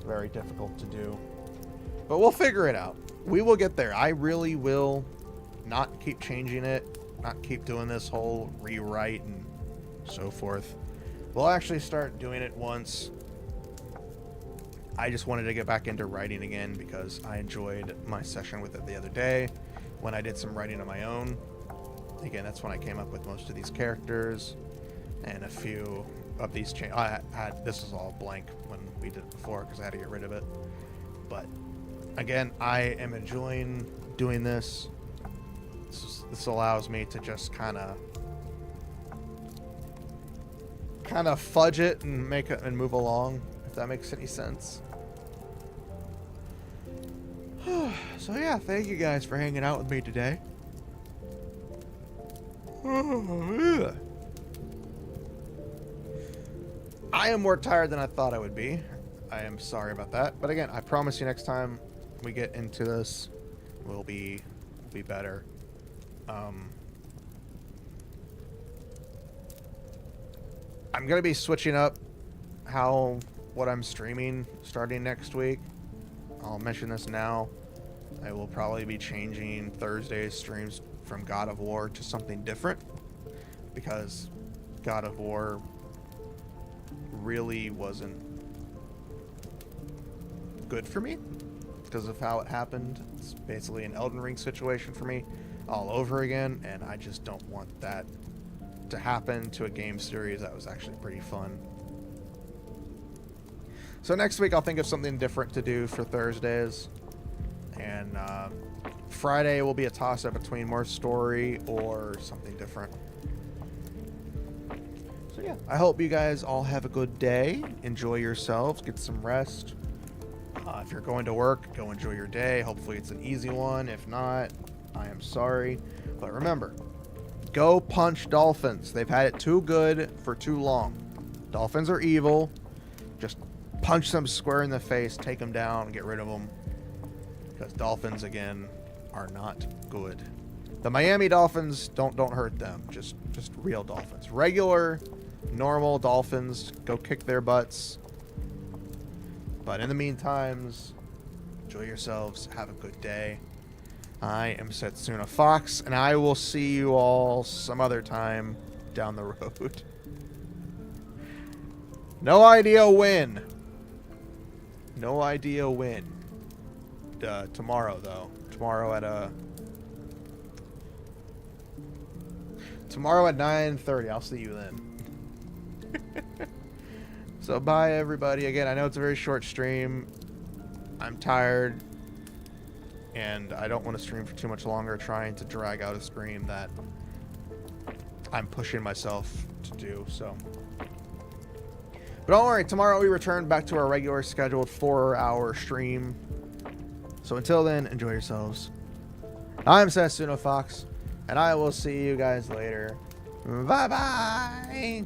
very difficult to do, but we'll figure it out. We will get there. I really will not keep changing it, not keep doing this whole rewrite and so forth. We'll actually start doing it once. I just wanted to get back into writing again because I enjoyed my session with it the other day when I did some writing on my own. Again, that's when I came up with most of these characters and a few of these changes. This was all blank when we did it before because I had to get rid of it. But again, I am enjoying doing this. This allows me to just kind of fudge it and make it and move along, if that makes any sense. So yeah, thank you guys for hanging out with me today. I am more tired than I thought I would be. I am sorry about that. But again, I promise you next time we get into this, we'll be better. I'm going to be switching up what I'm streaming starting next week. I'll mention this now. I will probably be changing Thursday's streams from God of War to something different, because God of War really wasn't good for me because of how it happened. It's basically an Elden Ring situation for me all over again, and I just don't want that to happen to a game series that was actually pretty fun. So next week I'll think of something different to do for Thursdays, and Friday will be a toss-up between more story or something different. So yeah, I hope you guys all have a good day. Enjoy yourselves, get some rest. If you're going to work, go enjoy your day. Hopefully it's an easy one. If not, I am sorry. But remember, go punch dolphins. They've had it too good for too long. Dolphins are evil. Just punch them square in the face, take them down, get rid of them. Because dolphins, again, are not good. The Miami Dolphins, don't hurt them. Just real dolphins. Regular, normal dolphins, go kick their butts. But in the meantime, enjoy yourselves. Have a good day. I am Setsuna Fox, and I will see you all some other time down the road. No idea when. No idea when. Tomorrow, though. Tomorrow at 9:30. I'll see you then. So bye, everybody. Again, I know it's a very short stream. I'm tired. And I don't want to stream for too much longer, trying to drag out a stream that I'm pushing myself to do, so. But don't worry, tomorrow we return back to our regular scheduled 4-hour stream. So until then, enjoy yourselves. I'm Setsuna Fox, and I will see you guys later. Bye-bye!